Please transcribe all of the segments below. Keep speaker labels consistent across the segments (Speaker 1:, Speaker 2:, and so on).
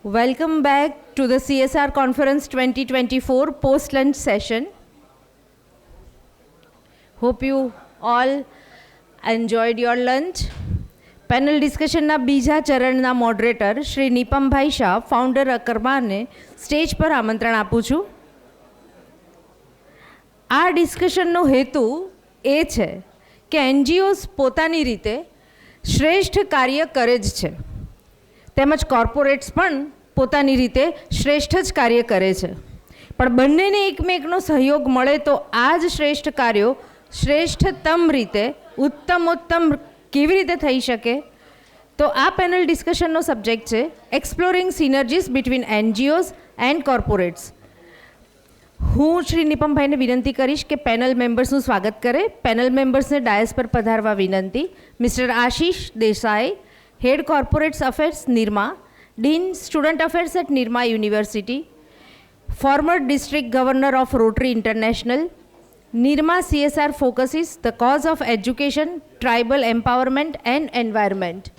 Speaker 1: Welcome back to the CSR Conference 2024 post-lunch session. Hope you all enjoyed your lunch. Panel ડિસ્કશનના બીજા ચરણના moderator Shri Nipambhai Shah, founder અકરબારને stage પર આમંત્રણ આપું છું. આ ડિસ્કશનનો હેતુ એ છે કે એનજીઓઝ પોતાની રીતે શ્રેષ્ઠ કાર્ય કરે જ છે, તેમજ કોર્પોરેટ્સ પણ પોતાની રીતે શ્રેષ્ઠ જ કાર્ય કરે છે, પણ બંનેને એકમેકનો સહયોગ મળે તો આ જ શ્રેષ્ઠ કાર્યો શ્રેષ્ઠતમ રીતે ઉત્તમોત્તમ કેવી રીતે થઈ શકે. તો આ પેનલ ડિસ્કશનનો સબ્જેક્ટ છે exploring synergies between NGOs and corporates. હું શ્રી નિપમભાઈને વિનંતી કરીશ કે પેનલ મેમ્બર્સનું સ્વાગત કરે. પેનલ મેમ્બર્સને ડાયસ પર પધારવા વિનંતી. Mister Ashish Desai, head corporates affairs Nirma, dean student affairs at Nirma university, former district governor of Rotary International. Nirma CSR focuses the cause of education, tribal empowerment and environment.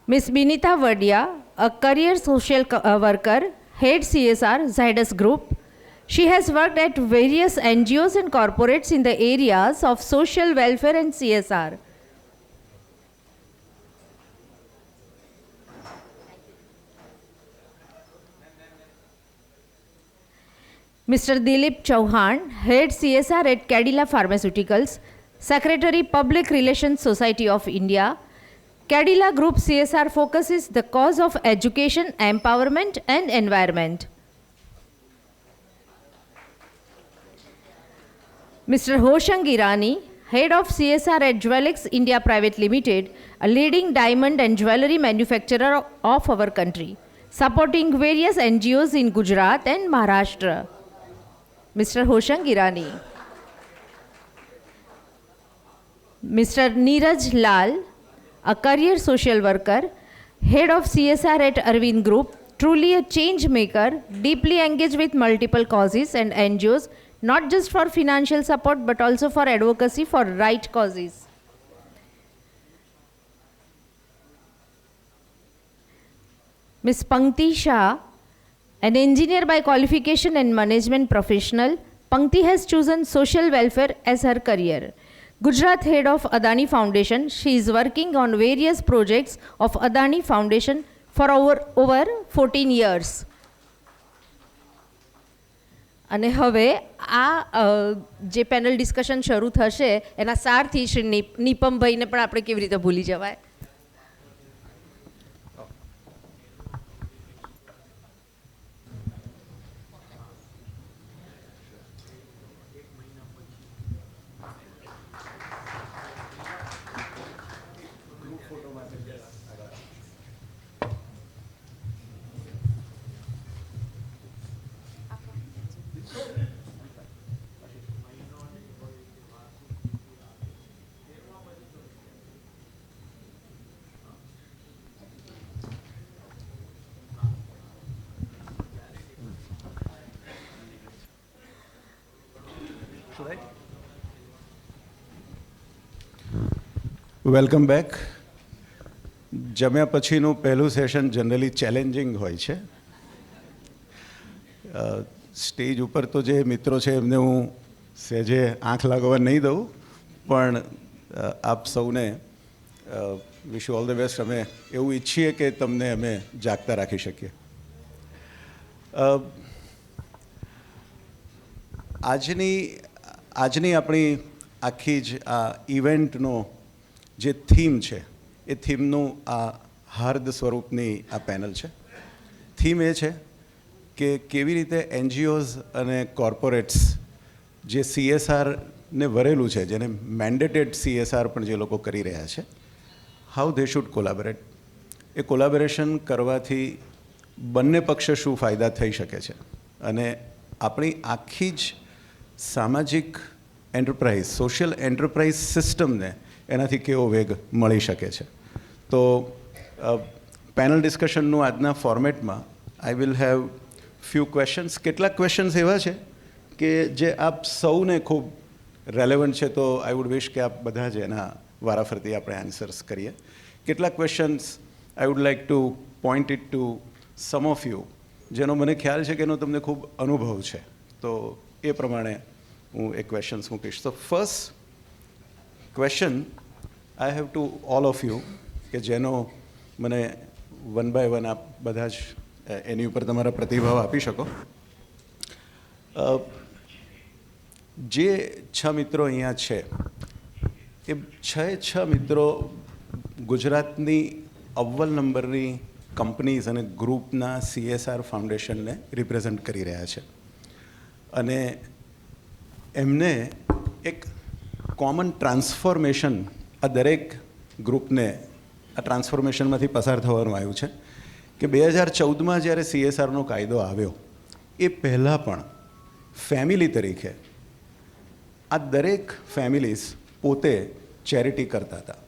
Speaker 1: Ms. Binita Vadia, a career social worker, head CSR, Zydus Group. She has worked at various NGOs and corporates in the areas of social welfare and CSR. Mr. Dilip Chauhan, Head CSR at Cadila Pharmaceuticals, Secretary Public Relations Society of India. Cadila Group CSR focuses the cause of education, empowerment and environment. Mr. Hoshang Irani, Head of CSR at Jewelix India Private Limited, a leading diamond and jewellery manufacturer of our country, supporting various NGOs in Gujarat and Maharashtra. Mr. Hoshang Irani. Mr. Neeraj Lal, a career social worker, head of CSR at Arvind Group, truly a change maker, deeply engaged with multiple causes and NGOs, not just for financial support but also for advocacy for right causes. Ms. Pankti Shah, an engineer by qualification and management professional, Pankti has chosen social welfare as her career. Gujarat head of Adani Foundation, she is working on various projects of Adani Foundation for over 14 years. અને હવે આ જે panel discussion શરૂ થશે એના સારથી શ્રી નિપમભાઈને પણ આપણે કેવી રીતે ભૂલી જવાય.
Speaker 2: Welcome back. જમ્યા પછીનું પહેલું સેશન જનરલી ચેલેન્જિંગ હોય છે. સ્ટેજ ઉપર તો જે મિત્રો છે એમને હું સહેજે આંખ લાગવા નહીં દઉં, પણ આપ સૌને વિશ ઓલ ધ બેસ્ટ. અમે એવું ઈચ્છીએ કે તમને અમે જાગતા રાખી શકીએ. આજની આપણી આખી જ આ ઇવેન્ટનો જે થીમ છે એ થીમનું આ હાર્દ સ્વરૂપની આ પેનલ છે. થીમ એ છે કે કેવી રીતે એનજીઓઝ અને કોર્પોરેટ્સ જે CSRને વરેલું છે, જેને મેન્ડેટેડ CSR પણ જે લોકો કરી રહ્યા છે, how they should કોલાબરેટ. A collaboration કરવાથી બંને પક્ષે શું ફાયદા થઈ શકે છે અને આપણી આખી જ સામાજિક એન્ટરપ્રાઇઝ, સોશિયલ એન્ટરપ્રાઇઝ સિસ્ટમને એનાથી કેવો વેગ મળી શકે છે. તો પેનલ ડિસ્કશનનું આજના ફોર્મેટમાં I will have few questions. કેટલાક ક્વેશ્ચન્સ એવા છે કે જે આપ સૌને ખૂબ રેલેવન્ટ છે, તો આઈ વુડ વિશ કે આપ બધા જ એના વારાફરતી આપણે આન્સર્સ કરીએ. કેટલાક questions I would like to point it to some of you, જેનો મને ખ્યાલ છે કે એનો તમને ખૂબ અનુભવ છે, તો એ પ્રમાણે હું એક ક્વેશ્ચન્સ મૂકીશ. તો first question I have to all of you, કે જેનો મને વન બાય વન આપ બધા જ એની ઉપર તમારા પ્રતિભાવ આપી શકો. જે 6 મિત્રો અહીંયા છે એ 6 મિત્રો ગુજરાતની અવ્વલ નંબરની કંપનીઝ અને ગ્રુપના CSR ફાઉન્ડેશનને રિપ્રેઝન્ટ કરી રહ્યા છે, અને એમને એક કોમન ટ્રાન્સફોર્મેશન આ દરેક ગ્રુપને આ ટ્રાન્સફોર્મેશનમાંથી પસાર થવાનું આવ્યું છે કે 2014માં જ્યારે CSRનો કાયદો આવ્યો એ પહેલાં પણ ફેમિલી તરીકે આ દરેક ફેમિલીઝ પોતે ચેરિટી કરતા હતા,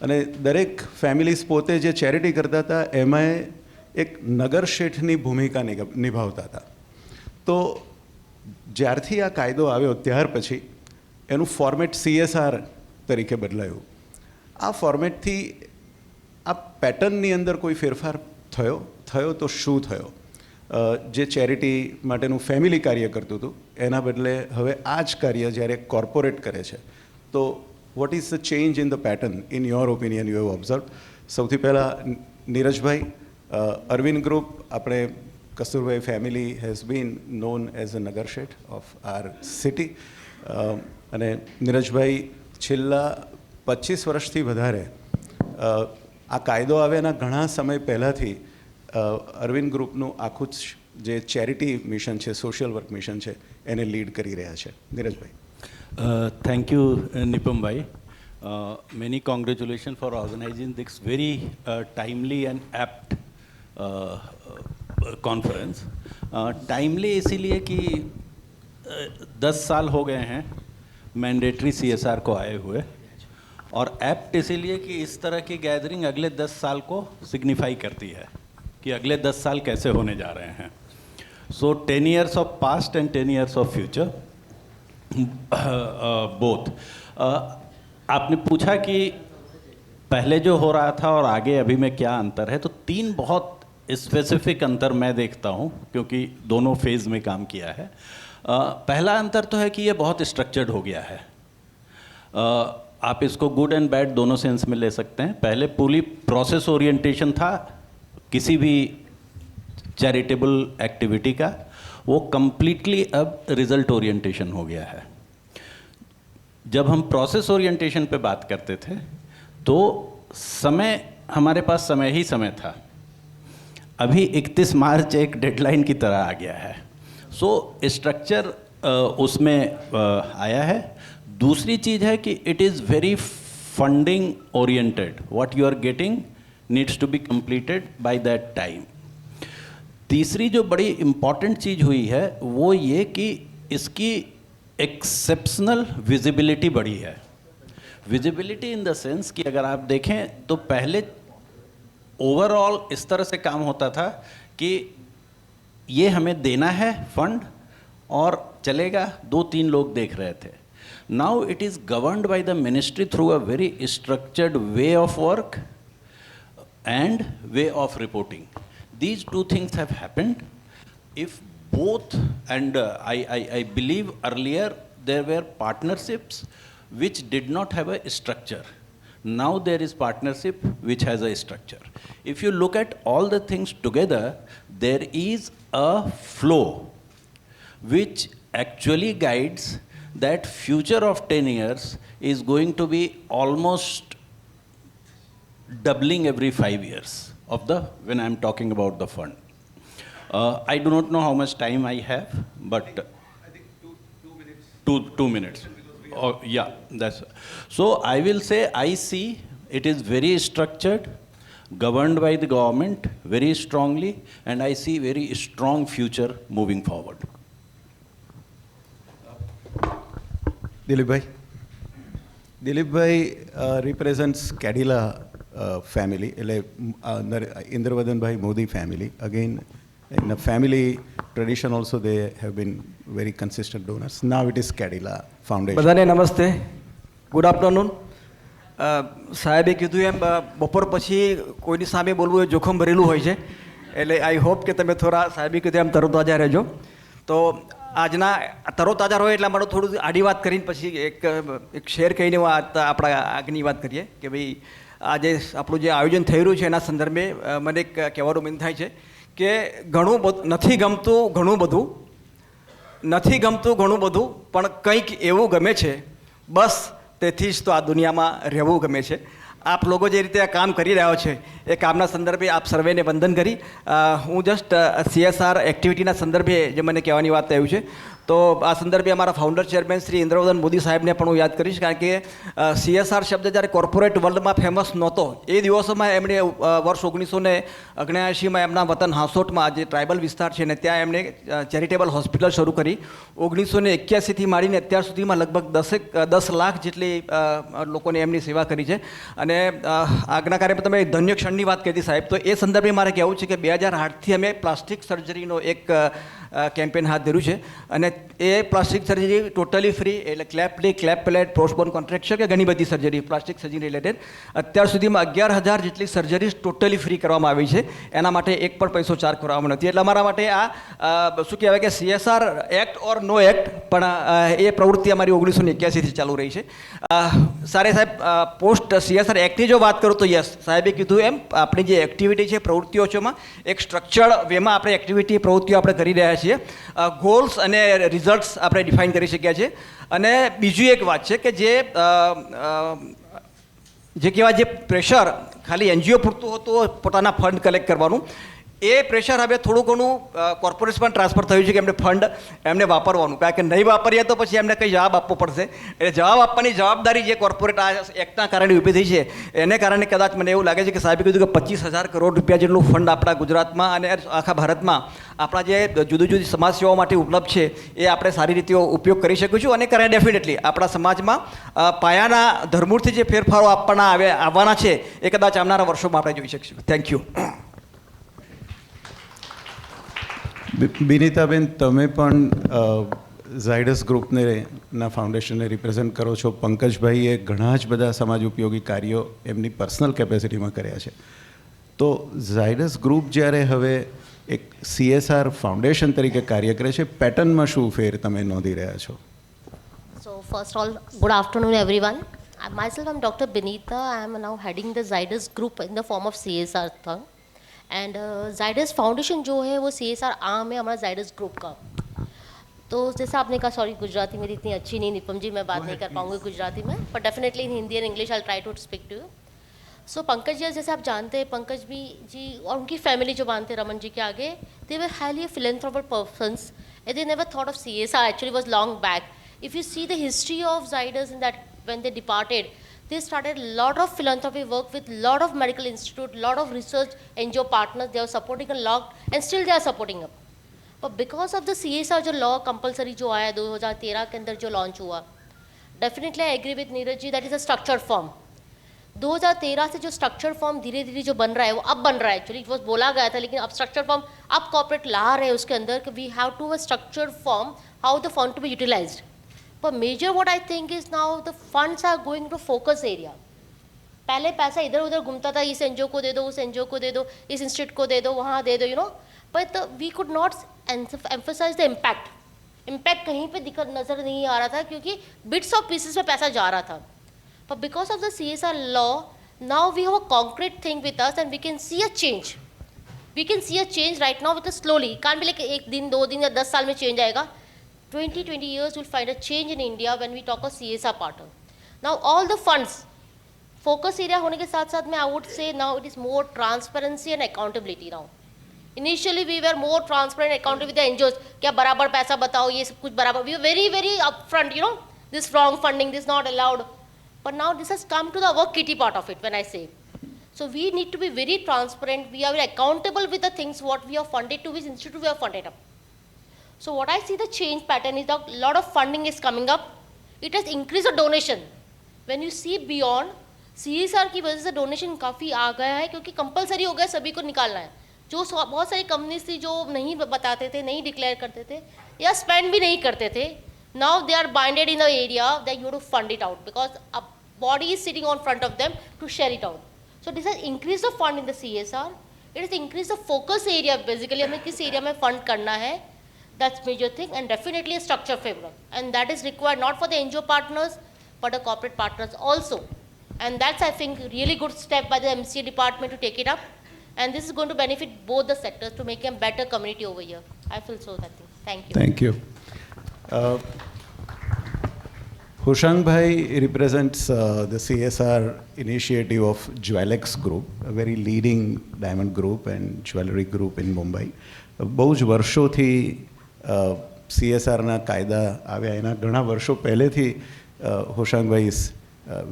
Speaker 2: અને દરેક ફેમિલીઝ પોતે જે ચેરિટી કરતા હતા એમાં એક નગર શેઠની ભૂમિકા નિભાવતા હતા. તો જ્યારથી આ કાયદો આવ્યો ત્યાર પછી એનું ફોર્મેટ CSR તરીકે બદલાયું. આ ફોર્મેટથી આ પેટર્નની અંદર કોઈ ફેરફાર થયો તો શું થયો? જે ચેરિટી માટેનું ફેમિલી કાર્ય કરતું હતું એના બદલે હવે આ જ કાર્ય જ્યારે કોર્પોરેટ કરે છે, તો what is the change in the pattern in your opinion you have observe? સૌથી પહેલાં નીરજભાઈ, અરવિંદ ગ્રુપ, આપણે Kasturbhai family has been known as a Nagar Sheth of R city, અને નીરજભાઈ છેલ્લા 25 વર્ષથી વધારે આ કાયદો આવ્યાના ઘણા સમય પહેલાંથી અરવિંદ ગ્રુપનું આખું જે ચેરિટી મિશન છે, સોશિયલ વર્ક મિશન છે, એને લીડ કરી રહ્યા છે. નીરજભાઈ.
Speaker 3: Thank you, Nipam-bhai. Many congratulations for organizing this very timely and apt conference. Timely इसीलिए कि 10 साल हो गए हैं मैंडेटरी CSR को आए हुए, और एप्ट इसीलिए कि इस तरह की गैदरिंग अगले 10 साल को सिग्निफाई करती है कि अगले 10 साल कैसे होने जा रहे हैं. So 10 years of past and 10 years of future, both. आपने पूछा कि पहले जो हो रहा था और आगे अभी में क्या अंतर है, तो 3 बहुत स्पेसिफिक अंतर मैं देखता हूँ क्योंकि दोनों फेज़ में काम किया है. पहला अंतर तो है कि ये बहुत स्ट्रक्चर्ड हो गया है. आप इसको गुड एंड बैड दोनों सेंस में ले सकते हैं. पहले पूरी प्रोसेस ओरिएंटेशन था किसी भी चैरिटेबल एक्टिविटी का, वो कम्प्लीटली अब रिजल्ट ओरिएंटेशन हो गया है. जब हम प्रोसेस ओरिएंटेशन पे बात करते थे तो समय, हमारे पास समय ही समय था. अभी 31 मार्च एक डेडलाइन की तरह आ गया है. सो स्ट्रक्चर उसमें आया है. दूसरी चीज़ है कि it is very funding oriented. What you are getting needs to be completed by that time. तीसरी जो बड़ी इम्पॉर्टेंट चीज़ हुई है वो ये कि इसकी एक्सेप्शनल विजिबिलिटी बढ़ी है. विजिबिलिटी इन द सेंस कि अगर आप देखें तो पहले ओवरऑल इस तरह से काम होता था कि ये हमें देना है फंड और चलेगा, 2-3 लोग देख रहे थे. Now it is governed by the ministry through a very structured way of work and way of reporting. These 2 things have happened. If both, and I believe earlier there were partnerships which did not have a structure. Now there is partnership which has a structure. If you look at all the things together, there is a flow which actually guides that future of 10 years is going to be almost doubling every 5 years of the, when I'm talking about the fund. I do not know how much time I have, but I think 2 minutes. 2 minutes. Oh, yeah, that's so. I will say I see it is very structured, governed by the government very strongly, and I see very strong future moving forward.
Speaker 2: Dilipbhai represents Cadila family, એટલે ઇન્દ્રવદનભાઈ Modi family. Again, in a family tradition also they have been very consistent donors. Now it is Cadila Foundation.
Speaker 4: બધાને નમસ્તે, good afternoon. સાહેબે કીધું એમ બપોર પછી કોઈની સામે બોલવું એ જોખમ ભરેલું હોય છે, એટલે આઈ હોપ કે તમે થોડા સાહેબે કીધું એમ તરોતાજા રહેજો. તો આજના તરોતાજા હોય એટલા માટે થોડું આડી વાત કરીને પછી એક શેર કહીને આપણા આગની વાત કરીએ કે ભાઈ આજે આપણું જે આયોજન થઈ રહ્યું છે એના સંદર્ભે મને એક કહેવાનું મન થાય છે કે ઘણું બધું નથી ગમતું ઘણું બધું પણ કંઈક એવું ગમે છે, બસ તેથી જ તો આ દુનિયામાં રહેવું ગમે છે. આપ લોકો જે રીતે આ કામ કરી રહ્યા છો એ કામના સંદર્ભે આપ સર્વેને વંદન કરી હું જસ્ટ CSR એક્ટિવિટીના સંદર્ભે જે મને કહેવાની વાત આવ્યું છે તો આ સંદર્ભે અમારા ફાઉન્ડર ચેરમેન શ્રી ઇન્દ્રવદન મોદી સાહેબને પણ હું યાદ કરીશ, કારણ કે CSR શબ્દ જ્યારે કોર્પોરેટ વર્લ્ડમાં ફેમસ નહોતો એ દિવસોમાં એમણે વર્ષ 1979માં એમના વતન હાંસોટમાં જે ટ્રાઇબલ વિસ્તાર છે ને ત્યાં એમણે ચેરિટેબલ હોસ્પિટલ શરૂ કરી. 1981થી માંડીને અત્યાર સુધીમાં લગભગ 10 લાખ જેટલી લોકોને એમની સેવા કરી છે. અને આગના કાર્યમાં તમે ધન્ય ક્ષણની વાત કરી સાહેબ, તો એ સંદર્ભે મારે કહેવું છે કે 2008થી અમે પ્લાસ્ટિક સર્જરીનો એક કેમ્પેન હાથ ધર્યું છે અને એ પ્લાસ્ટિક સર્જરી ટોટલી ફ્રી, એટલે ક્લેપ લી, ક્લેપ પ્લેટ, પોસ્ટબોન કોન્ટ્રેક્શન કે ઘણી બધી સર્જરી પ્લાસ્ટિક સર્જરી રિલેટેડ અત્યાર સુધીમાં 11,000 જેટલી સર્જરીઝ ટોટલી ફ્રી કરવામાં આવી છે. એના માટે એક પણ પૈસો ચાર્જ કરવામાં નથી. એટલે અમારા માટે આ શું કહેવાય કે CSR એક્ટ ઓર નો એક્ટ પણ એ પ્રવૃત્તિ અમારી 1981થી ચાલુ રહી છે. સારે સાહેબ પોસ્ટ CSR એક્ટની જો વાત કરું તો યસ, સાહેબે કીધું એમ આપણી જે એક્ટિવિટી છે પ્રવૃત્તિઓ છે એમાં એક સ્ટ્રક્ચર્ડ વેમાં આપણે એક્ટિવિટી પ્રવૃત્તિઓ આપણે કરી રહ્યા છીએ. ગોલ્સ અને રિઝલ્ટ્સ આપણે ડિફાઇન કરી શક્યા છે. અને બીજી એક વાત છે કે જે કહેવાય જે પ્રેશર ખાલી NGO પૂરતું હતું પોતાના ફંડ કલેક્ટ કરવાનું, એ પ્રેશર હવે થોડું ઘણું કોર્પોરેશનમાં ટ્રાન્સફર થયું છે કે એમને ફંડ એમને વાપરવાનું, કારણ કે નહીં વાપરીએ તો પછી એમને કંઈ જવાબ આપવો પડશે. એટલે જવાબ આપવાની જવાબદારી જે કોર્પોરેટ આ એક્ટના કારણે ઊભી થઈ છે એને કારણે કદાચ મને એવું લાગે છે કે સાહેબે કીધું કે 25,000 કરોડ રૂપિયા જેટલું ફંડ આપણા ગુજરાતમાં અને આખા ભારતમાં આપણા જે જુદી જુદી સમાજ સેવાઓ માટે ઉપલબ્ધ છે એ આપણે સારી રીતે ઉપયોગ કરી શકીશું અને કરે ડેફિનેટલી આપણા સમાજમાં પાયાના ધરમૂળથી જે ફેરફારો આવવાના છે એ કદાચ આવનારા વર્ષોમાં આપણે જોઈ શકીશું. Thank you.
Speaker 2: બિનિતાબેન, તમે પણ ઝાયડસ ગ્રુપને ના ફાઉન્ડેશનને રિપ્રેઝેન્ટ કરો છો. પંકજભાઈએ ઘણા જ બધા સમાજ ઉપયોગી કાર્યો એમની પર્સનલ કેપેસિટીમાં કર્યા છે. તો ઝાયડસ ગ્રુપ જ્યારે હવે એક CSR ફાઉન્ડેશન તરીકે કાર્ય કરે છે, પેટર્નમાં શું ફેર તમે નોંધી રહ્યા છો?
Speaker 5: So first of all, good afternoon everyone. Myself, I'm Dr. Binita. I am now heading the Zydus group in the form of CSR thing. And Zydus foundation जो है वो CSR आर्म है हमारा Zydus ग्रुप का. तो जैसा आपने कहा, सॉरी गुजराती मेरी इतनी अच्छी नहीं, निपम जी मैं बात नहीं कर पाऊंगी गुजराती में, but definitely in Hindi and English I try to speak to you. So Pankaj ji, जैसे आप जानते हैं पंकज जी और उनकी फैमिली जो मानते हैं रमन जी के आगे, they were highly philanthropic persons and they never thought of CSR. Actually was long back. If you see the history of Zydus in that when they departed, they started a lot of philanthropy work with lot of medical institute, lot of research NGO partners. They are supporting a lot and still they are supporting up. But because of the CSR जो law compulsory जो आया 2013 के अंदर जो launch हुआ, definitely I agree with Neeraj ji, that is a structured form. 2013 से जो structure form धीरे धीरे जो बन रहा है वो अब बन रहा है. एक्चुअली वो बोला गया था लेकिन अब स्ट्रक्चर फॉर्म अब कॉर्पोरेट ला रहे हैं उसके अंदर कि we have to a structured form how the fund to be utilised. But major what I think is now the funds are going to focus area. पहले पैसा इधर उधर घूमता था, इस NGO को दे दो, उस NGO को दे दो, इस इंस्टीट्यूट को दे दो, वहाँ दे दो, but we could not emphasize the impact. Impact कहीं पे दिक्कत नज़र नहीं आ रहा था क्योंकि bits of pieces में पैसा जा रहा था. But because of the CSR law, now we have a concrete thing with us and we can see a change. We can see a change right now with us slowly. Can't be like एक दिन, 2 दिन या 10 साल में change आएगा. 20 years we'll find a change in India when we talk of CSR pattern. Now all the funds, focus area होने के साथ साथ में I would say now it is more transparency and accountability now. Initially we were more transparent and accountable with the NGOs. क्या बराबर पैसा बताओ, ये सब कुछ बराबर. We were very very upfront, this wrong funding, this not allowed. But now this has come to the work kitty part of it when I say. So we need to be very transparent. We are very accountable with the things what we have funded to, which institute we have funded up. So what I see the change pattern is that a lot of funding is coming up. It has increased the donation. When you see beyond, CSR की वजह से donation काफ़ी आ गया है क्योंकि compulsory हो गया सभी को निकालना है. जो बहुत सारी कंपनीज थी जो नहीं बताते थे, नहीं डिक्लेयर करते थे या स्पेंड भी नहीं करते थे, now they are binded in the area that you have to fund it out because अब body is sitting on front of them to share it out. So this has increased the fund in the CSR. It has increased the focus area. Basically, हमें किस area में fund करना है. That's major thing, and definitely a structure framework, and that is required not for the NGO partners but the corporate partners also. And that's, I think, really good step by the MCA department to take it up. And this is going to benefit both the sectors to make a better community over here. I feel so that thing. Thank you.
Speaker 2: Thank you. Hoshang Bhai represents the CSR initiative of Jewelex Group, a very leading diamond group and jewelry group in Mumbai. બહુ જ વર્ષોથી CSRના કાયદા આવ્યા, એના ઘણા વર્ષો પહેલેથી હોશાંગભાઈ is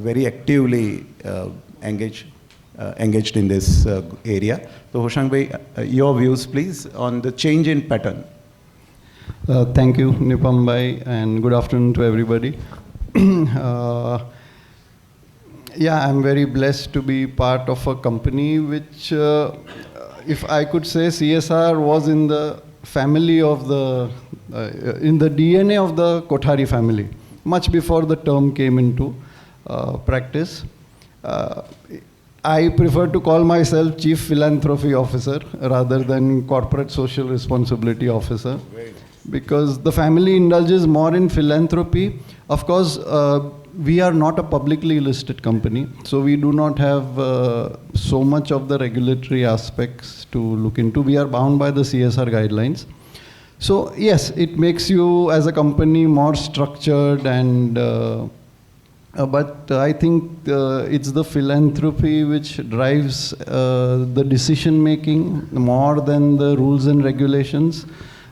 Speaker 2: very actively engaged in this area. So Hoshang bhai, your views please on the change in pattern.
Speaker 6: Thank you, Nipam bhai, and good afternoon to everybody. Yeah, I'm very blessed to be part of a company which, if I could say, CSR was in the family of the, in the DNA of the Kothari family, much before the term came into practice. I prefer to call myself Chief Philanthropy Officer rather than Corporate Social Responsibility Officer, because the family indulges more in philanthropy. Of course, we are not a publicly listed company, so we do not have so much of the regulatory aspects to look into. We are bound by the CSR guidelines. So yes, it makes you as a company more structured, and but I think it's the philanthropy which drives the decision making more than the rules and regulations.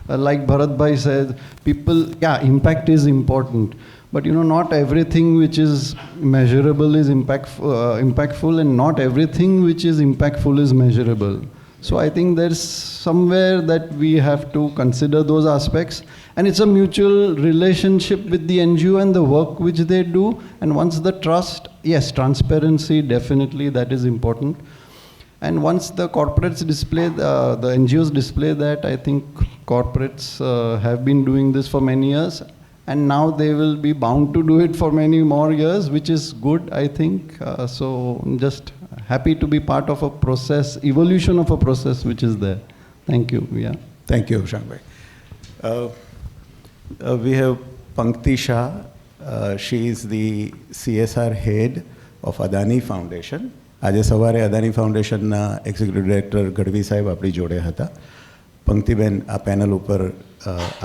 Speaker 6: Like Bharat Bhai said, people, yeah, impact is important, but you know, not everything which is measurable is impactful, and not everything which is impactful is measurable. So I think there's somewhere that we have to consider those aspects, and it's a mutual relationship with the NGO and the work which they do. And once the trust, yes, transparency, definitely that is important. And once the corporates display, the NGOs display that, I think corporates have been doing this for many years, and now they will be bound to do it for many more years, which is good, I think. So just happy to be part of a process, evolution of a process which is there. Thank you. Yeah.
Speaker 2: Thank you, Hoshang bhai. We have Pankti Shah. She is the CSR head of Adani Foundation. આજે સવારે અદાની ફાઉન્ડેશનના executive director Gadhvi સાહેબ આપણી જોડે હતા. પંક્તિબેન આ panel ઉપર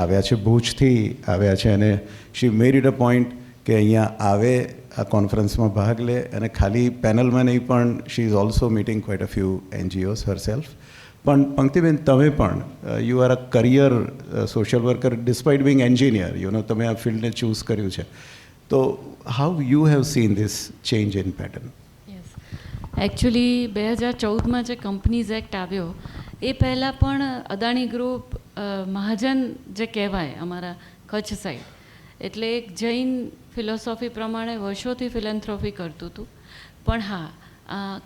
Speaker 2: આવ્યા છે, ભુજથી આવ્યા છે, અને શી મેડ ઇટ અ પોઈન્ટ કે અહીંયા આવે, આ કોન્ફરન્સમાં ભાગ લે, અને ખાલી પેનલમાં નહીં પણ she is also meeting quite a few NGOs herself. પણ પંક્તિબેન, તમે પણ you are a career social worker despite being engineer, you know, તમે આ ફિલ્ડને ચૂઝ કર્યું છે, તો how you have seen this change in pattern?
Speaker 7: Actually 2014માં જે કંપનીઝ એક્ટ આવ્યો એ પહેલાં પણ અદાણી ગ્રુપ મહાજન જે કહેવાય અમારા કચ્છ સાઈડ, એટલે એક જૈન ફિલોસોફી પ્રમાણે વર્ષોથી ફિલેન્થ્રોફી કરતું હતું. પણ હા,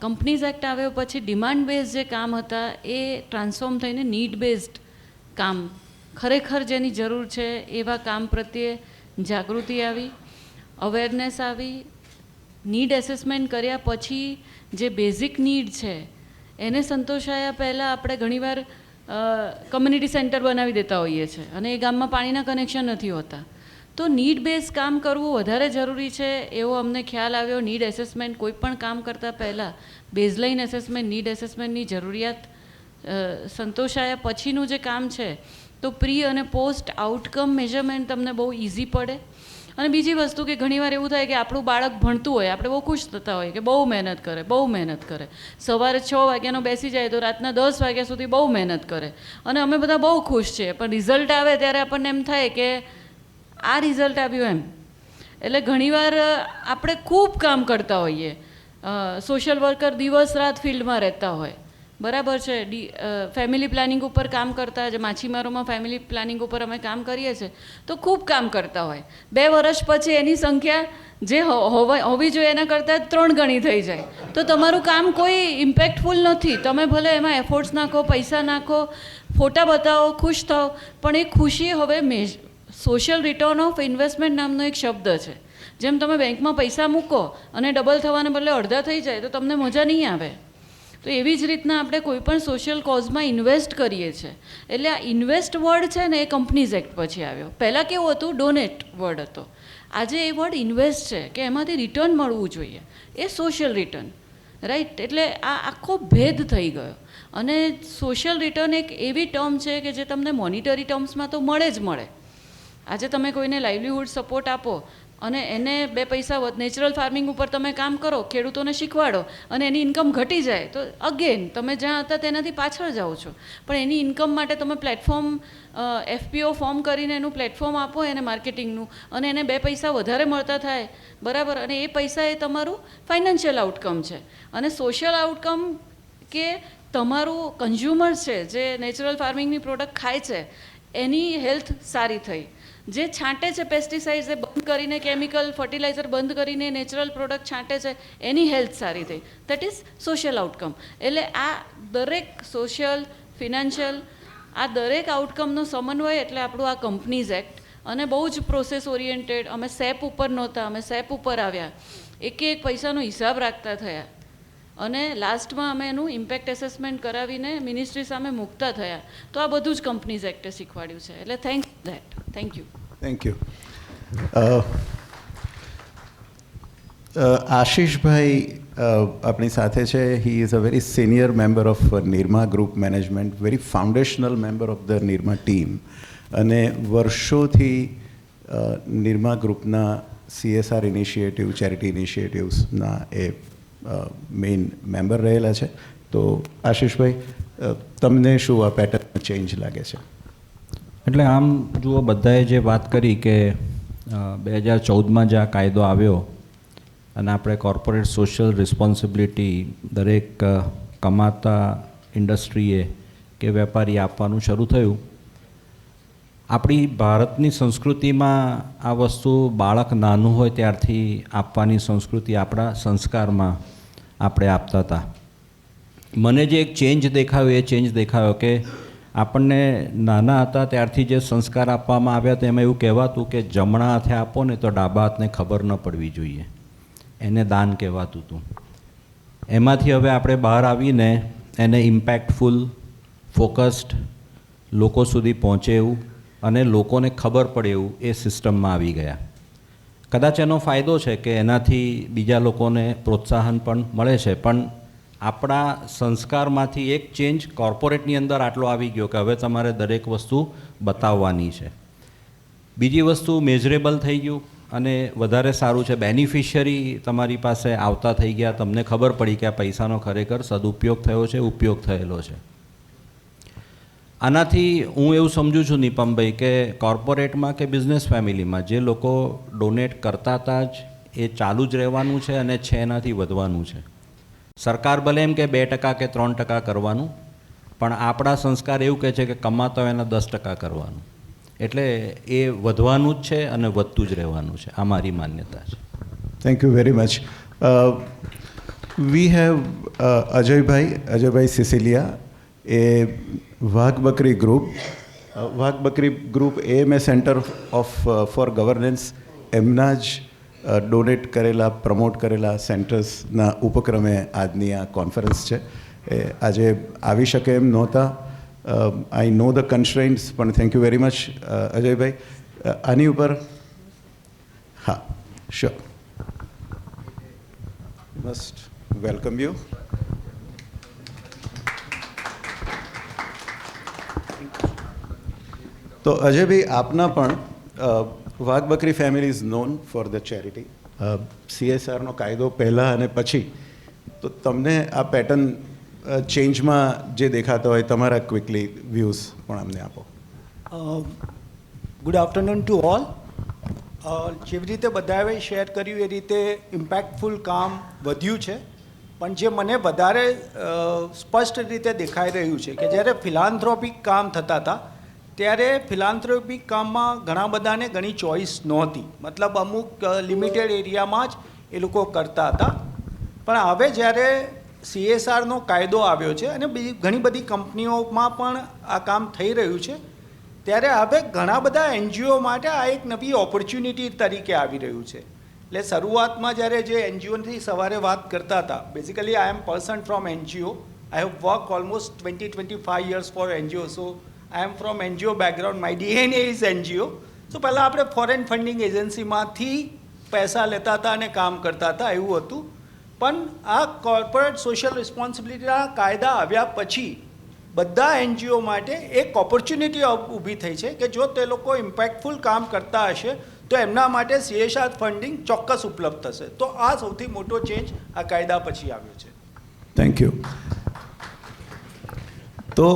Speaker 7: કંપનીઝ એક્ટ આવ્યો પછી ડિમાન્ડ બેઝડ જે કામ હતા એ ટ્રાન્સફોર્મ થઈને નીડ બેઝડ કામ, ખરેખર જેની જરૂર છે એવા કામ પ્રત્યે જાગૃતિ આવી, અવેરનેસ આવી. નીડ એસેસમેન્ટ કર્યા પછી જે બેઝિક નીડ છે એને સંતોષાયા પહેલાં આપણે ઘણીવાર કમ્યુનિટી સેન્ટર બનાવી દેતા હોઈએ છીએ, અને એ ગામમાં પાણીના કનેક્શન નથી હોતા. તો નીડ બેઝ કામ કરવું વધારે જરૂરી છે એવો અમને ખ્યાલ આવ્યો. નીડ એસેસમેન્ટ કોઈ પણ કામ કરતાં પહેલાં બેઝલાઇન એસેસમેન્ટ, નીડ એસેસમેન્ટની જરૂરિયાત સંતોષાયા પછીનું જે કામ છે તો પ્રી અને પોસ્ટ આઉટકમ મેજરમેન્ટ તમને બહુ ઇઝી પડે. અને બીજી વસ્તુ કે ઘણીવાર એવું થાય કે આપણું બાળક ભણતું હોય, આપણે બહુ ખુશ થતા હોય કે બહુ મહેનત કરે, બહુ મહેનત કરે, સવારે 6 વાગ્યાનો બેસી જાય તો રાતના 10 વાગ્યા સુધી બહુ મહેનત કરે, અને અમે બધા બહુ ખુશ છીએ. પણ રિઝલ્ટ આવે ત્યારે આપણને એમ થાય કે આ રિઝલ્ટ આવ્યું એમ. એટલે ઘણીવાર આપણે ખૂબ કામ કરતા હોઈએ. સોશિયલ વર્કર દિવસ રાત ફિલ્ડમાં રહેતા હોય, બરાબર છે, ફેમિલી પ્લાનિંગ ઉપર કામ કરતા, જે માછીમારોમાં ફેમિલી પ્લાનિંગ ઉપર અમે કામ કરીએ છીએ તો ખૂબ કામ કરતા હોય. 2 વર્ષ પછી એની સંખ્યા જે હોવી જોઈએ એના કરતાં 3 ગણી થઈ જાય. તો તમારું કામ કોઈ ઇમ્પેક્ટફુલ નથી. તમે ભલે એમાં એફર્ટ્સ નાખો, પૈસા નાખો, ફોટા બતાવો, ખુશ થાઓ, પણ એ ખુશી હવે સોશિયલ રિટર્ન ઓફ ઇન્વેસ્ટમેન્ટ નામનો એક શબ્દ છે. જેમ તમે બેંકમાં પૈસા મૂકો અને ડબલ થવાને બદલે અડધા થઈ જાય તો તમને મજા નહીં આવે. તો એવી જ રીતના આપણે કોઈ પણ સોશિયલ કોઝમાં ઇન્વેસ્ટ કરીએ છીએ. એટલે આ ઇન્વેસ્ટ વર્ડ છે ને એ કંપનીઝ એક્ટ પછી આવ્યો. પહેલાં કેવું હતું, ડોનેટ વર્ડ હતો. આજે એ વર્ડ ઇન્વેસ્ટ છે કે એમાંથી રિટર્ન મળવું જોઈએ, એ સોશિયલ રિટર્ન, રાઈટ. એટલે આ આખો ભેદ થઈ ગયો. અને સોશિયલ રિટર્ન એક એવી ટર્મ છે કે જે તમને મોનિટરી ટર્મ્સમાં તો મળે જ મળે. આજે તમે કોઈને લાઇવલીહુડ સપોર્ટ આપો અને એને 2 પૈસા નેચરલ ફાર્મિંગ ઉપર તમે કામ કરો, ખેડૂતોને શીખવાડો અને એની ઇન્કમ ઘટી જાય તો અગેન તમે જ્યાં હતા તેનાથી પાછળ જાઓ છો. પણ એની ઇન્કમ માટે તમે પ્લેટફોર્મ FPO ફોર્મ કરીને એનું પ્લેટફોર્મ આપો એને માર્કેટિંગનું, અને એને 2 પૈસા વધારે મળતા થાય, બરાબર. અને એ પૈસા એ તમારું ફાઇનાન્શિયલ આઉટકમ છે. અને સોશિયલ આઉટકમ કે તમારું કન્ઝ્યુમર છે જે નેચરલ ફાર્મિંગની પ્રોડક્ટ ખાય છે એની હેલ્થ સારી થઈ, જે છાંટે છે પેસ્ટિસાઇડ્સ એ બંધ કરીને, કેમિકલ ફર્ટિલાઇઝર બંધ કરીને નેચરલ પ્રોડક્ટ છાંટે છે એની હેલ્થ સારી થઈ, દેટ ઇઝ સોશિયલ આઉટકમ. એટલે આ દરેક સોશિયલ, ફિનાન્શિયલ, આ દરેક આઉટકમનો સમન્વય એટલે આપણું આ કંપનીઝ એક્ટ. અને બહુ જ પ્રોસેસ ઓરિએન્ટેડ. અમે સેપ ઉપર નહોતા, અમે સેપ ઉપર આવ્યા, એક પૈસાનો હિસાબ રાખતા થયા, અને લાસ્ટમાં અમે એનું ઇમ્પેક્ટ એસેસમેન્ટ કરાવીને મિનિસ્ટ્રી સામે મૂકતા થયા. તો આ બધું જ કંપનીઝ એક્ટે શીખવાડ્યું છે. એટલે thank you.
Speaker 2: Thank you. Ashishbhai આપણી સાથે છે. He is a very senior member of Nirma group management, very foundational member of the Nirma team, અને વર્ષોથી નિરમા ગ્રુપના CSR ઇનિશિયેટિવ, ચેરિટી ઇનિશિયેટિવ્સના એ મેઇન મેમ્બર રહેલા છે. તો આશીષભાઈ, તમને શું આ પેટર્ન ચેન્જ લાગે છે?
Speaker 8: એટલે આમ જુઓ, બધાએ જે વાત કરી કે 2014માં જે આ કાયદો આવ્યો અને આપણે કોર્પોરેટ સોશિયલ રિસ્પોન્સિબિલિટી દરેક કમાતા ઇન્ડસ્ટ્રીએ કે વેપારી આપવાનું શરૂ થયું. આપણી ભારતની સંસ્કૃતિમાં આ વસ્તુ બાળક નાનું હોય ત્યારથી આપવાની સંસ્કૃતિ આપણા સંસ્કારમાં આપણે આપતા હતા. મને જે એક ચેન્જ દેખાયો, એ ચેન્જ દેખાયો કે આપણને નાના હતા ત્યારથી જે સંસ્કાર આપવામાં આવ્યા હતા એમાં એવું કહેવાતું કે જમણા હાથે આપો ને તો ડાબા હાથને ખબર ન પડવી જોઈએ, એને દાન કહેવાતું હતું. એમાંથી હવે આપણે બહાર આવીને એને ઇમ્પેક્ટફુલ, ફોકસ્ડ, લોકો સુધી પહોંચે એવું અને લોકોને ખબર પડે એવું એ સિસ્ટમમાં આવી ગયા. કદાચ એનો ફાયદો છે કે એનાથી બીજા લોકોને પ્રોત્સાહન પણ મળે છે, પણ આપણા સંસ્કારમાંથી એક ચેન્જ કોર્પોરેટની અંદર આટલો આવી ગયો કે હવે તમારે દરેક વસ્તુ બતાવવાની છે. બીજી વસ્તુ મેઝરેબલ થઈ ગયું અને વધારે સારું છે, બેનિફિશિયરી તમારી પાસે આવતા થઈ ગયા, તમને ખબર પડી કે આ પૈસાનો ખરેખર સદુપયોગ થયો છે, ઉપયોગ થયેલો છે. આનાથી હું એવું સમજું છું નિપમભાઈ કે કોર્પોરેટમાં કે બિઝનેસ ફેમિલીમાં જે લોકો ડોનેટ કરતા હતા જ એ ચાલુ જ રહેવાનું છે અને છે એનાથી વધવાનું છે. સરકાર ભલે એમ કે 2% કે 3% કરવાનું, પણ આપણા સંસ્કાર એવું કહે છે કે કમાતા હોય એના 10% કરવાનું. એટલે એ વધવાનું જ છે અને વધતું જ રહેવાનું છે. આ મારી માન્યતા છે.
Speaker 2: Thank you very much. We have Ajaybhai Cecilia, એ Wagh Bakri group AMA centre of for governance, એમના જ ડોનેટ કરેલા, પ્રમોટ કરેલા સેન્ટર્સના ઉપક્રમે આજની આ કોન્ફરન્સ છે. એ આજે આવી શકે એમ નહોતા. આઈ નો ધ કન્સ્ટ્રેન્ટ્સ, પણ thank you very much Ajaybhai. આની ઉપર હા, શ્યોર, મસ્ટ વેલકમ યુ. તો અજયભાઈ, આપના પણ Wagh Bakri family is known for the charity. CSRનો કાયદો પહેલાં અને પછી, તો તમને આ પેટર્ન ચેન્જમાં જે દેખાતા હોય તમારા ક્વિકલી વ્યૂઝ પણ અમને આપો.
Speaker 9: Good afternoon to all. જેવી રીતે બધાએ શેર કર્યું એ રીતે ઇમ્પેક્ટફુલ કામ વધ્યું છે, પણ જે મને વધારે સ્પષ્ટ રીતે દેખાઈ રહ્યું છે કે જ્યારે ફિલાન્થ્રોપિક કામ થતા હતા ત્યારે ફિલાન્થ્રોપિક કામમાં ઘણા બધાને ઘણી ચોઈસ નહોતી. મતલબ અમુક લિમિટેડ એરિયામાં જ એ લોકો કરતા હતા. પણ હવે જ્યારે CSRનો કાયદો આવ્યો છે અને ઘણી બધી કંપનીઓમાં પણ આ કામ થઈ રહ્યું છે, ત્યારે હવે ઘણા બધા NGO માટે આ એક નવી ઓપોર્ચ્યુનિટી તરીકે આવી રહ્યું છે. એટલે શરૂઆતમાં જ્યારે જે એનજીઓથી સવારે વાત કરતા હતા, basically I am person from NGO. I have worked almost 25 years for NGO, so I am from NGO background. My DNA is NGO. So પહેલાં આપણે ફોરેન ફંડિંગ એજન્સીમાંથી પૈસા લેતા હતા અને કામ કરતા હતા, એવું હતું. પણ આ કોર્પોરેટ સોશિયલ રિસ્પોન્સિબિલિટીના કાયદા આવ્યા પછી બધા એનજીઓ માટે એક ઓપોર્ચ્યુનિટી ઊભી થઈ છે કે જો તે લોકો ઇમ્પેક્ટફુલ કામ કરતા હશે તો એમના માટે CSR ફંડિંગ ચોક્કસ ઉપલબ્ધ થશે. તો આ સૌથી મોટો ચેન્જ આ કાયદા પછી આવ્યો છે.
Speaker 2: Thank you. તો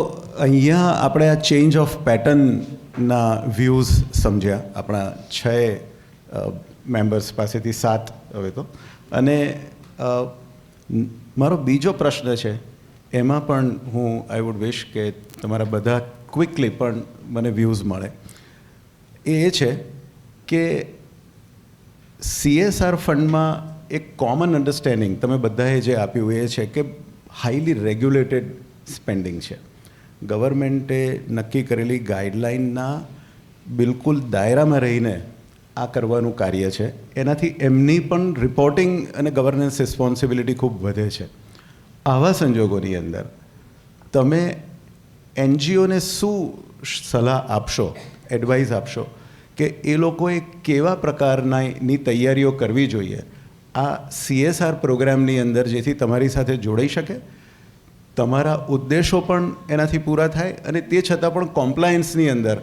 Speaker 2: અહીંયા આપણે આ ચેન્જ ઓફ પેટર્નના વ્યૂઝ સમજ્યા આપણા 6 મેમ્બર્સ પાસેથી 7 હવે તો. અને મારો બીજો પ્રશ્ન છે, એમાં પણ હું આઈ વુડ વિશ કે તમારા બધા ક્વિકલી પણ મને વ્યૂઝ મળે. એ છે કે CSR ફંડમાં એક કોમન અન્ડરસ્ટેન્ડિંગ તમે બધાએ જે આપ્યું એ છે કે હાઈલી રેગ્યુલેટેડ સ્પેન્ડિંગ છે. ગવર્મેન્ટે નક્કી કરેલી ગાઈડલાઇનના બિલકુલ દાયરામાં રહીને આ કરવાનું કાર્ય છે. એનાથી એમની પણ રિપોર્ટિંગ અને ગવર્નન્સ રિસ્પોન્સિબિલિટી ખૂબ વધે છે. આવા સંજોગોની અંદર તમે NGOને શું સલાહ આપશો, એડવાઇસ આપશો કે એ લોકોએ કેવા પ્રકારની તૈયારીઓ કરવી જોઈએ આ CSR પ્રોગ્રામની અંદર, જેથી તમારી સાથે જોડાઈ શકે, તમારા ઉદ્દેશો પણ એનાથી પૂરા થાય અને તે છતાં પણ કોમ્પ્લાયન્સની અંદર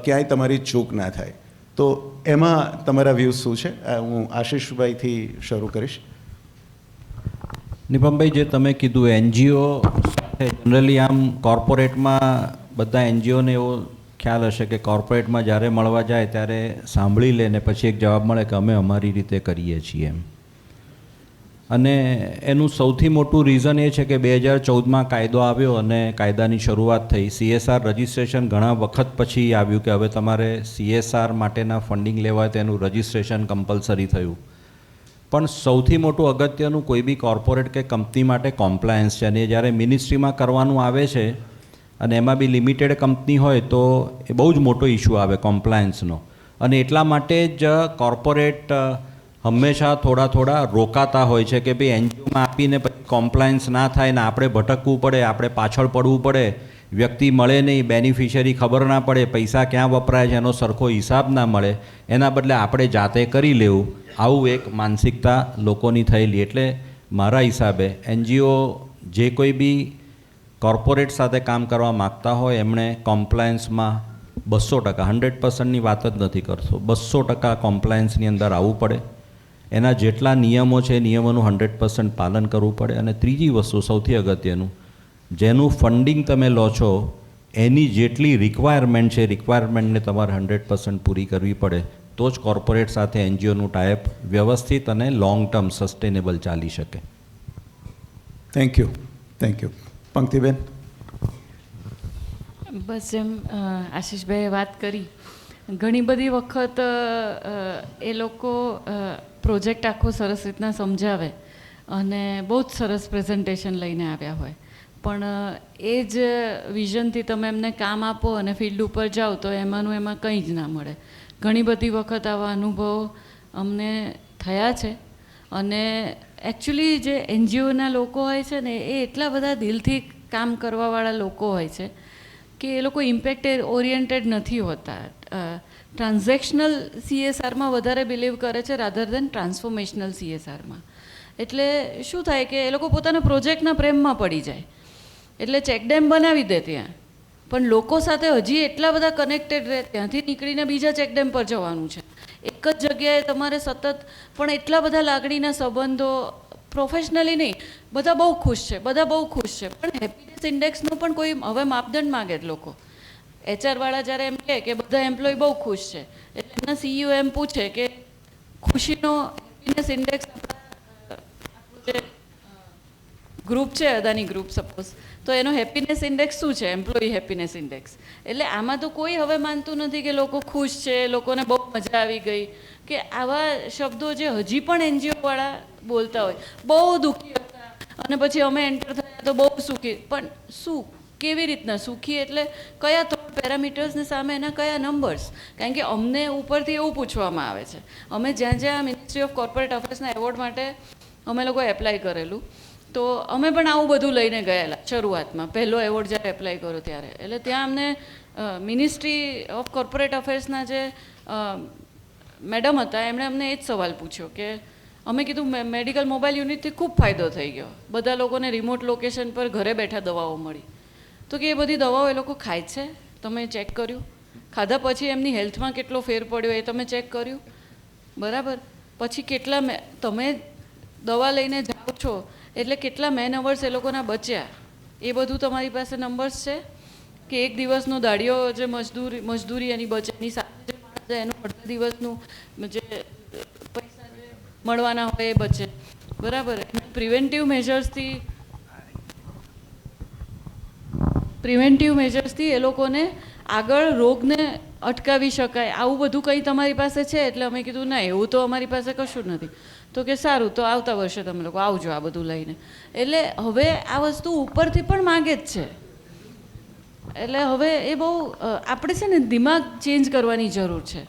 Speaker 2: ક્યાંય તમારી ચૂક ના થાય? તો એમાં તમારા વ્યૂઝ શું છે? હું આશીષભાઈથી શરૂ કરીશ.
Speaker 8: નિપમભાઈ, જે તમે કીધું NGO સાથે જનરલી આમ કોર્પોરેટમાં બધા NGOને એવો ખ્યાલ હશે કે કોર્પોરેટમાં જ્યારે મળવા જાય ત્યારે સાંભળી લે ને પછી એક જવાબ મળે કે અમે અમારી રીતે કરીએ છીએ એમ. અને એનું સૌથી મોટું રીઝન એ છે કે 2014માં કાયદો આવ્યો અને કાયદાની શરૂઆત થઈ. CSR રજિસ્ટ્રેશન ઘણા વખત પછી આવ્યું કે હવે તમારે CSR માટેના ફંડિંગ લેવા હોય તો એનું રજિસ્ટ્રેશન કમ્પલસરી થયું. પણ સૌથી મોટું અગત્યનું કોઈ બી કોર્પોરેટ કે કંપની માટે કોમ્પ્લાયન્સ છે. અને જ્યારે મિનિસ્ટ્રીમાં કરવાનું આવે છે અને એમાં બી લિમિટેડ કંપની હોય તો એ બહુ જ મોટો ઇસ્યુ આવે કોમ્પ્લાયન્સનો. અને એટલા માટે જ કોર્પોરેટ હંમેશા થોડા રોકાતા હોય છે કે ભાઈ NGOમાં આપીને પછી કોમ્પ્લાયન્સ ના થાય ને આપણે ભટકવું પડે, આપણે પાછળ પડવું પડે, વ્યક્તિ મળે નહીં, બેનિફિશિયરી ખબર ના પડે, પૈસા ક્યાં વપરાય છે એનો સરખો હિસાબ ના મળે, એના બદલે આપણે જાતે કરી લેવું, આવું એક માનસિકતા લોકોની થયેલી. એટલે મારા હિસાબે NGO જે કોઈ બી કોર્પોરેટ સાથે કામ કરવા માગતા હોય એમણે કોમ્પ્લાયન્સમાં 200%, 100%ની વાત જ નથી કરતો, 200% કોમ્પ્લાયન્સની અંદર આવવું પડે. એના જેટલા નિયમો છે નિયમોનું 100% પાલન કરવું પડે. અને ત્રીજી વસ્તુ સૌથી અગત્યનું, જેનું ફંડિંગ તમે લો છો એની જેટલી રિક્વાયરમેન્ટ છે રિક્વાયરમેન્ટને તમારે 100% પૂરી કરવી પડે. તો જ કોર્પોરેટ સાથે NGOનું ટાઈપ વ્યવસ્થિત અને લોંગ ટર્મ સસ્ટેનેબલ ચાલી શકે.
Speaker 2: Thank you. Thank you. Panktiben.
Speaker 7: બસ જેમ આશીષભાઈએ વાત કરી, ઘણી બધી વખત એ લોકો પ્રોજેક્ટ આખો સરસ રીતના સમજાવે અને બહુ જ સરસ પ્રેઝન્ટેશન લઈને આવ્યા હોય, પણ એ જ વિઝનથી તમે એમને કામ આપો અને ફિલ્ડ ઉપર જાઓ તો એમાંનું એમાં કંઈ જ ના મળે. ઘણી બધી વખત આવા અનુભવો અમને થયા છે. અને એકચ્યુઅલી જે NGOના લોકો હોય છે ને એ એટલા બધા દિલથી કામ કરવાવાળા લોકો હોય છે કે એ લોકો ઇમ્પેક્ટ ઓરિએન્ટેડ નથી હોતા. ટ્રાન્ઝેક્શનલ CSRમાં વધારે બિલીવ કરે છે રાધર દેન ટ્રાન્સફોર્મેશનલ CSRમાં. એટલે શું થાય કે એ લોકો પોતાના પ્રોજેક્ટના પ્રેમમાં પડી જાય એટલે ચેકડેમ બનાવી દે ત્યાં, પણ લોકો સાથે હજી એટલા બધા કનેક્ટેડ રહે, ત્યાંથી નીકળીને બીજા ચેકડેમ પર જવાનું છે. એક જ જગ્યાએ તમારે સતત, પણ એટલા બધા લાગણીના સંબંધો, પ્રોફેશનલી નહીં, બધા બહુ ખુશ છે, બધા બહુ ખુશ છે, પણ હેપીનેસ ઇન્ડેક્સનું પણ કોઈ હવે માપદંડ માગે લોકો. HR વાળા જ્યારે એમ કહે કે બધા એમ્પ્લોય બહુ ખુશ છે એટલે એમના CEO એમ પૂછે કે ખુશીનો હેપીનેસ ઇન્ડેક્સ જે ગ્રુપ છે અદાની ગ્રુપ સપોઝ, તો એનો હેપીનેસ ઇન્ડેક્સ શું છે? Employee happiness index. એટલે આમાં તો કોઈ હવે માનતું નથી કે લોકો ખુશ છે, લોકોને બહુ મજા આવી ગઈ, કે આવા શબ્દો જે હજી પણ NGO વાળા બોલતા હોય. બહુ દુઃખી હતા અને પછી અમે એન્ટર થયા તો બહુ સુખી. પણ શું, કેવી રીતના સુખી? એટલે કયા થોટ પેરામીટર્સને સામે એના કયા નંબર્સ, કારણ કે અમને ઉપરથી એવું પૂછવામાં આવે છે. અમે જ્યાં જ્યાં મિનિસ્ટ્રી ઓફ કોર્પોરેટ અફેર્સના એવોર્ડ માટે અમે લોકો એપ્લાય કરેલું, તો અમે પણ આવું બધું લઈને ગયેલા શરૂઆતમાં, પહેલો એવોર્ડ જ્યારે એપ્લાય કર્યો ત્યારે. એટલે ત્યાં અમને મિનિસ્ટ્રી ઓફ કોર્પોરેટ અફેર્સના જે મેડમ હતા એમણે અમને એ જ સવાલ પૂછ્યો કે અમે કીધું મેડિકલ મોબાઈલ યુનિટથી ખૂબ ફાયદો થઈ ગયો, બધા લોકોને રિમોટ લોકેશન પર ઘરે બેઠા દવાઓ મળી. તો કે એ બધી દવાઓ એ લોકો ખાય છે, તમે ચેક કર્યું? ખાધા પછી એમની હેલ્થમાં કેટલો ફેર પડ્યો એ તમે ચેક કર્યું? બરાબર. પછી કેટલા તમે દવા લઈને જાઓ છો એટલે કેટલા મેન અવર્સ એ લોકોના બચ્યા, એ બધું તમારી પાસે નંબર્સ છે? કે એક દિવસનો દાડિયો જે મજદૂરી એની બચે, એની સાથે જે માણસ જાય એનું અડધા દિવસનું જે પૈસા જે મળવાના હોય એ બચે. બરાબર. પ્રિવેન્ટિવ મેજર્સથી એ લોકોને આગળ રોગને અટકાવી શકાય, આવું બધું કંઈ તમારી પાસે છે? એટલે અમે કીધું ના, એવું તો અમારી પાસે કશું નથી. તો કે સારું, તો આવતા વર્ષે તમે લોકો આવજો આ બધું લઈને. એટલે હવે આ વસ્તુ ઉપરથી પણ માગે જ છે. એટલે હવે એ બહુ આપણે છે ને દિમાગ ચેન્જ કરવાની જરૂર છે,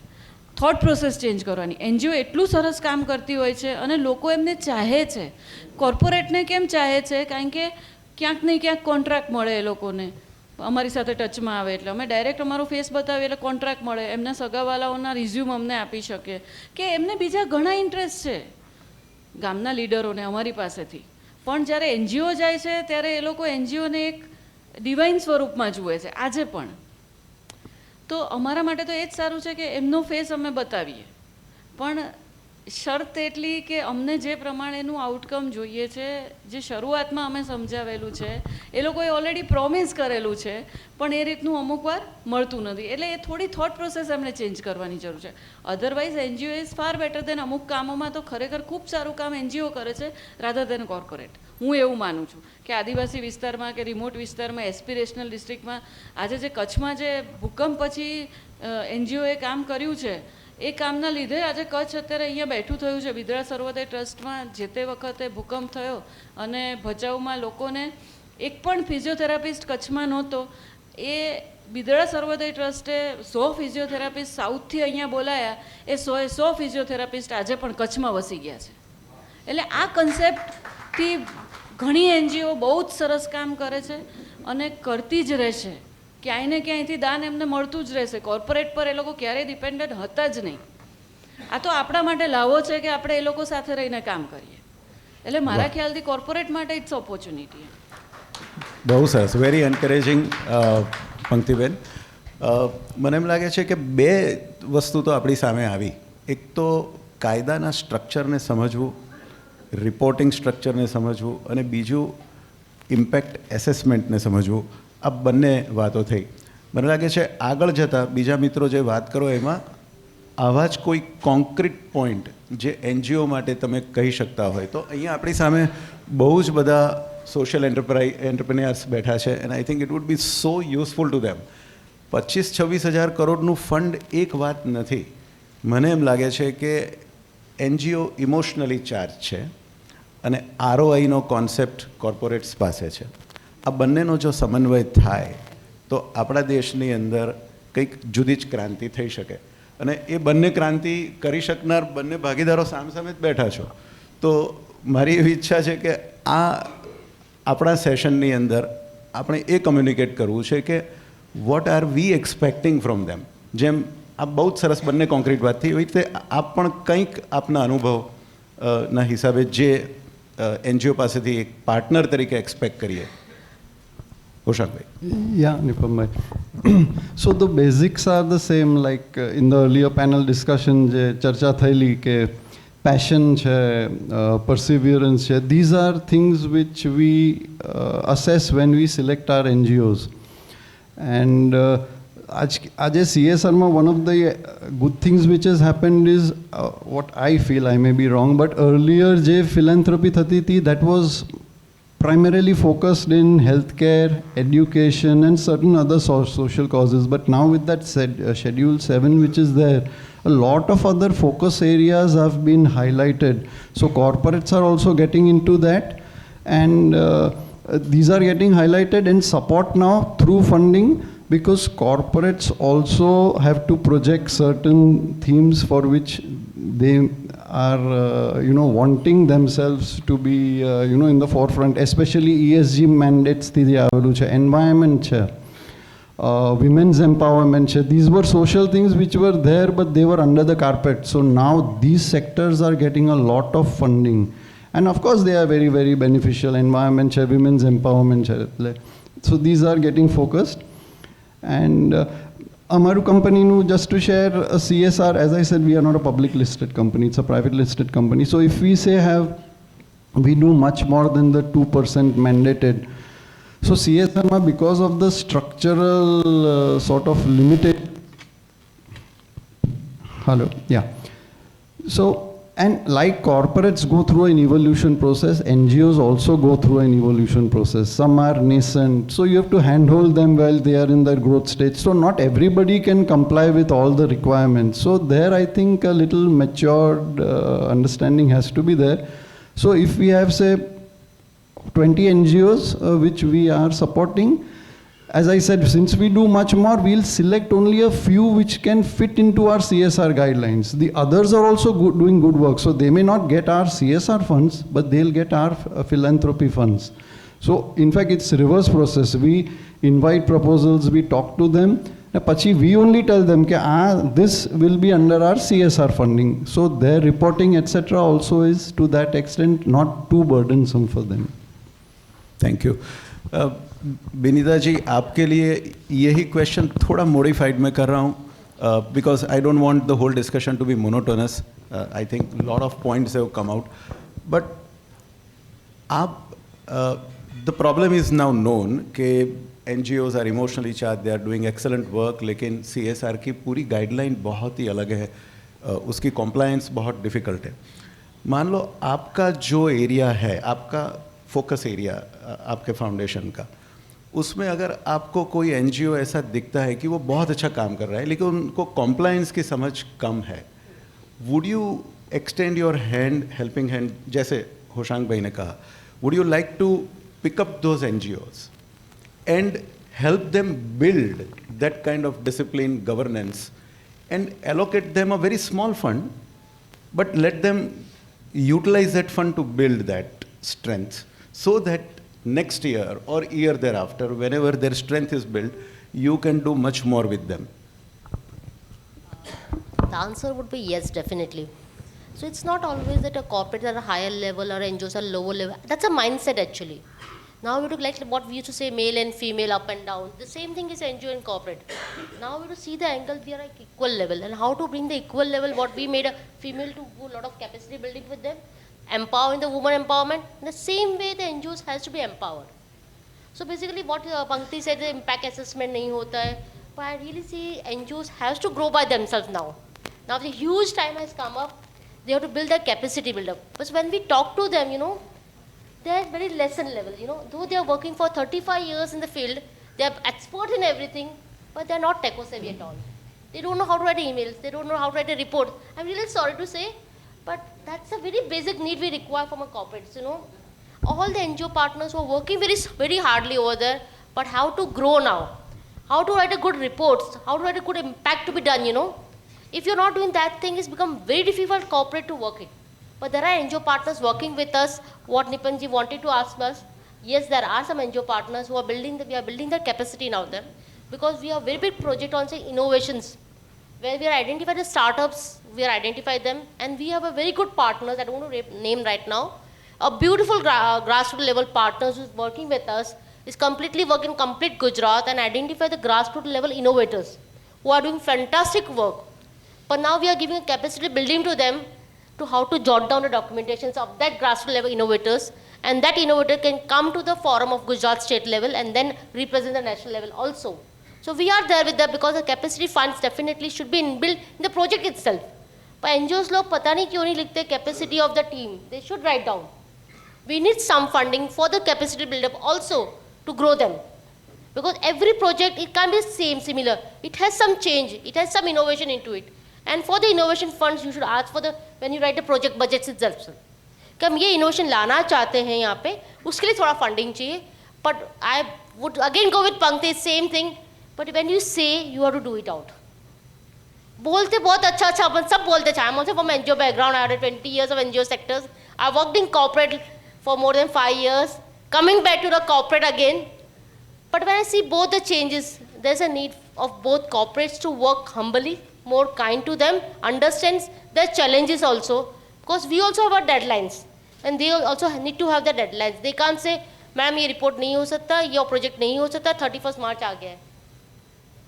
Speaker 7: થોટ પ્રોસેસ ચેન્જ કરવાની. એનજીઓ એટલું સરસ કામ કરતી હોય છે અને લોકો એમને ચાહે છે. કોર્પોરેટને કેમ ચાહે છે? કારણ કે ક્યાંક ને ક્યાંક કોન્ટ્રાક્ટ મળે એ લોકોને, અમારી સાથે ટચમાં આવે એટલે અમે ડાયરેક્ટ અમારો ફેસ બતાવીએ એટલે કોન્ટ્રાક્ટ મળે, એમના સગાવાલાઓના રિઝ્યુમ અમને આપી શકે, કે એમને બીજા ઘણા ઇન્ટરેસ્ટ છે ગામના લીડરોને અમારી પાસેથી. પણ જ્યારે એનજીઓ જાય છે ત્યારે એ લોકો એનજીઓને એક ડિવાઇન સ્વરૂપમાં જુએ છે આજે પણ. તો અમારા માટે તો એ જ સારું છે કે એમનો ફેસ અમે બતાવીએ, પણ શરત એટલી કે અમને જે પ્રમાણેનું આઉટકમ જોઈએ છે, જે શરૂઆતમાં અમે સમજાવેલું છે, એ લોકોએ ઓલરેડી પ્રોમિસ કરેલું છે, પણ એ રીતનું અમુક વાર મળતું નથી. એટલે એ થોડી થોટ પ્રોસેસ એમને ચેન્જ કરવાની જરૂર છે. Otherwise NGO is far better than, અમુક કામોમાં તો ખરેખર ખૂબ સારું કામ એનજીઓ કરે છે રાધર દેન કોર્પોરેટ. હું એવું માનું છું કે આદિવાસી વિસ્તારમાં કે રિમોટ વિસ્તારમાં, એસ્પિરેશનલ ડિસ્ટ્રિક્ટમાં આજે જે કચ્છમાં જે ભૂકંપ પછી એનજીઓએ કામ કર્યું છે, એ કામના લીધે આજે કચ્છ અત્યારે અહીંયા બેઠું થયું છે. બિદડા સર્વોદય ટ્રસ્ટમાં જે તે વખતે ભૂકંપ થયો અને ભચાઉમાં લોકોને એક પણ ફિઝિયોથેરાપિસ્ટ કચ્છમાં નહોતો, એ બિદડા સર્વોદય ટ્રસ્ટે 100 ફિઝિયોથેરાપિસ્ટ સાઉથથી અહીંયા બોલાયા, એ 100 ફિઝિયોથેરાપિસ્ટ આજે પણ કચ્છમાં વસી ગયા છે. એટલે આ કન્સેપ્ટથી ઘણી એનજીઓ બહુ જ સરસ કામ કરે છે અને કરતી જ રહેશે. ક્યાંય ને ક્યાંયથી દાન એમને મળતું જ રહેશે. કોર્પોરેટ પર એ લોકો ક્યારેય ડિપેન્ડન્ટ હતા જ નહીં. આ તો આપણા માટે લાવો છે કે આપણે એ લોકો સાથે રહીને કામ કરીએ. એટલે મારા ખ્યાલથી કોર્પોરેટ માટે ઇટ્સ ઓપોર્ચ્યુનિટી.
Speaker 2: બહુ સરસ, વેરી એન્કરેજિંગ પંક્તિબેન. મને એમ લાગે છે કે બે વસ્તુ તો આપણી સામે આવી. એક તો કાયદાના સ્ટ્રક્ચરને સમજવું, રિપોર્ટિંગ સ્ટ્રક્ચરને સમજવું, અને બીજું ઇમ્પેક્ટ એસેસમેન્ટને સમજવું. આ બંને વાતો થઈ. મને લાગે છે આગળ જતાં બીજા મિત્રો જે વાત કરો એમાં આવા જ કોઈ કોન્ક્રીટ પોઈન્ટ જે એનજીઓ માટે તમે કહી શકતા હોય તો અહીંયા આપણી સામે બહુ જ બધા સોશિયલ એન્ટરપ્રેન્યોર્સ બેઠા છે, and I think it would be so useful to them. 25-26 હજાર કરોડનું ફંડ એક વાત નથી. મને એમ લાગે છે કે એનજીઓ ઇમોશનલી ચાર્જ છે અને આરઓઆઈનો કોન્સેપ્ટ કોર્પોરેટ્સ પાસે છે. આ બંનેનો જો સમન્વય થાય તો આપણા દેશની અંદર કંઈક જુદી જ ક્રાંતિ થઈ શકે. અને એ બંને ક્રાંતિ કરી શકનાર બંને ભાગીદારો સામસામે જ બેઠા છો. તો મારી એવી ઈચ્છા છે કે આ આપણા સેશનની અંદર આપણે એ કમ્યુનિકેટ કરવું છે કે what are we expecting from them. જેમ આ બહુ જ સરસ બંને કોન્ક્રીટ વાત થઈ, એવી રીતે આપ પણ કંઈક આપના અનુભવ ના હિસાબે જે એનજીઓ પાસેથી એક પાર્ટનર તરીકે એક્સપેક્ટ કરીએ.
Speaker 6: Yeah, Nipambai. So the basics are the same, like in the earlier panel discussion, je charcha thaili ke passion che, perseverance che, these are things which we assess when we select our NGOs. And आज CSR में one of the good things which has happened is what I feel, I may be wrong, but earlier je philanthropy thati thi, that was primarily focused in healthcare, education and certain other social causes. But now with that Schedule 7 which is there, a lot of other focus areas have been highlighted. So corporates are also getting into that, and these are getting highlighted and support now through funding. because corporates also have to project certain themes for which they are wanting themselves to be in the forefront, especially ESG mandates થી આવેલું છે, environment છે, women's empowerment છે. These were social things which were there but they were under the carpet. So now these sectors are getting a lot of funding and of course they are very very beneficial. Environment છે, women's empowerment છે, so these are getting focused. And Amaru company, just to share a CSR, as I said, we are not a public listed company, it's a private listed company. So if we say we do much more than the 2% mandated. So CSR, because of the structural sort of limited, hello, yeah. So, and like corporates go through an evolution process, NGOs also go through an evolution process. Some are nascent, so you have to handhold them while they are in their growth stage. So not everybody can comply with all the requirements. So there I think a little matured understanding has to be there. So if we have say 20 NGOs which we are supporting, as I said, since we do much more, we'll select only a few which can fit into our CSR guidelines. The others are also doing good work. So they may not get our CSR funds, but they'll get our philanthropy funds. So in fact, it's reverse process. We invite proposals, we talk to them. Pachi, we only tell them that this will be under our CSR funding. So their reporting, etc. also is to that extent not too burdensome for them.
Speaker 2: Thank you. Vinita ji, आपके लिए यही question थोड़ा modified मैं कर रहा हूँ because I don't want the whole discussion to be monotonous. I think lot of points have come out but आप the problem is now known कि NGOs are emotionally charge, they are doing excellent work, लेकिन CSR की पूरी guideline बहुत ही अलग है, उसकी compliance बहुत डिफ़िकल्ट है. मान लो आपका जो एरिया है, आपका फोकस एरिया आपके फाउंडेशन का, उसमें अगर आपको कोई NGO ऐसा दिखता है कि वो बहुत अच्छा काम कर रहा है लेकिन उनको कॉम्प्लायंस की समझ कम है, would you extend your hand, helping hand, जैसे होशांग भाई ने कहा, would you like to pick up those NGOs and help them build that kind of discipline, governance, and allocate them a very small fund, but let them utilize that fund to build that strength, so that next year or year thereafter, whenever their strength is built, you can do much more with them?
Speaker 5: The answer would be yes, definitely. So it's not always that a corporate are a higher level or NGOs are lower level. That's a mindset actually. Now we look like what we used to say, male and female, up and down. The same thing is NGO and corporate. Now we have to see the angle, we are at equal level. And how to bring the equal level, what we made a female to do a lot of capacity building with them, empowering the woman empowerment. In the same way, the NGOs has to be empowered. So basically what Pankti said, the impact assessment nahi hota hai, but I really see NGOs has to grow by themselves now. Now the huge time has come up, they have to build their capacity build-up. But when we talk to them, they are very lesson level, though they are working for 35 years in the field, they are expert in everything, but they are not tech-savvy at all. They don't know how to write emails, they don't know how to write a report. I'm really sorry to say, but that's a very basic need we require from a corporate, All the NGO partners who are working very, very hardly over there, but how to grow now, how to write a good reports, how to write a good impact to be done, If you're not doing that thing, it's become very difficult corporate to work it. But there are NGO partners working with us. What Nipanji wanted to ask us, yes, there are some NGO partners who are building, we are building their capacity now there, because we have a very big project on, say, innovations, where we are identifying the startups, we are identifying them, and we have a very good partners, I don't want to name right now, a beautiful grassroots level partners who is working with us, is completely working complete Gujarat and identify the grassroots level innovators who are doing fantastic work. But now we are giving a capacity building to them to how to jot down the documentations of that grassroots level innovators, and that innovator can come to the forum of Gujarat state level and then represent the national level also. So we are there with that because the capacity funds definitely should be inbuilt in the project itself. But NGOs log pata nahi kyun nahi likhte capacity of the team. They should write down. We need some funding for the capacity build-up also to grow them. Because every project, it can't be similar. It has some change. It has some innovation into it. And for the innovation funds, you should ask for when you write the project budgets itself. कि हम ये innovation लाना चाहते हैं यहाँ पे, उसके लिए थोड़ा funding चाहिए. But I would again go with Pankti, same thing. but when you say, you have to do it out. बोलते बहुत अच्छा अच्छा अपन सब बोलते हैं. I'm also from NGO background. I had 20 years of NGO sectors. I worked in corporate for more than 5 years. Coming back to the corporate again. But when I see both the changes, there's a need of both corporates to work humbly, more kind to them, understands their challenges also. Because we also have our deadlines. And they also need to have the deadlines. They can't say, ma'am, ये report नहीं हो सकता, ये project नहीं हो सकता, 31st March आ गया है.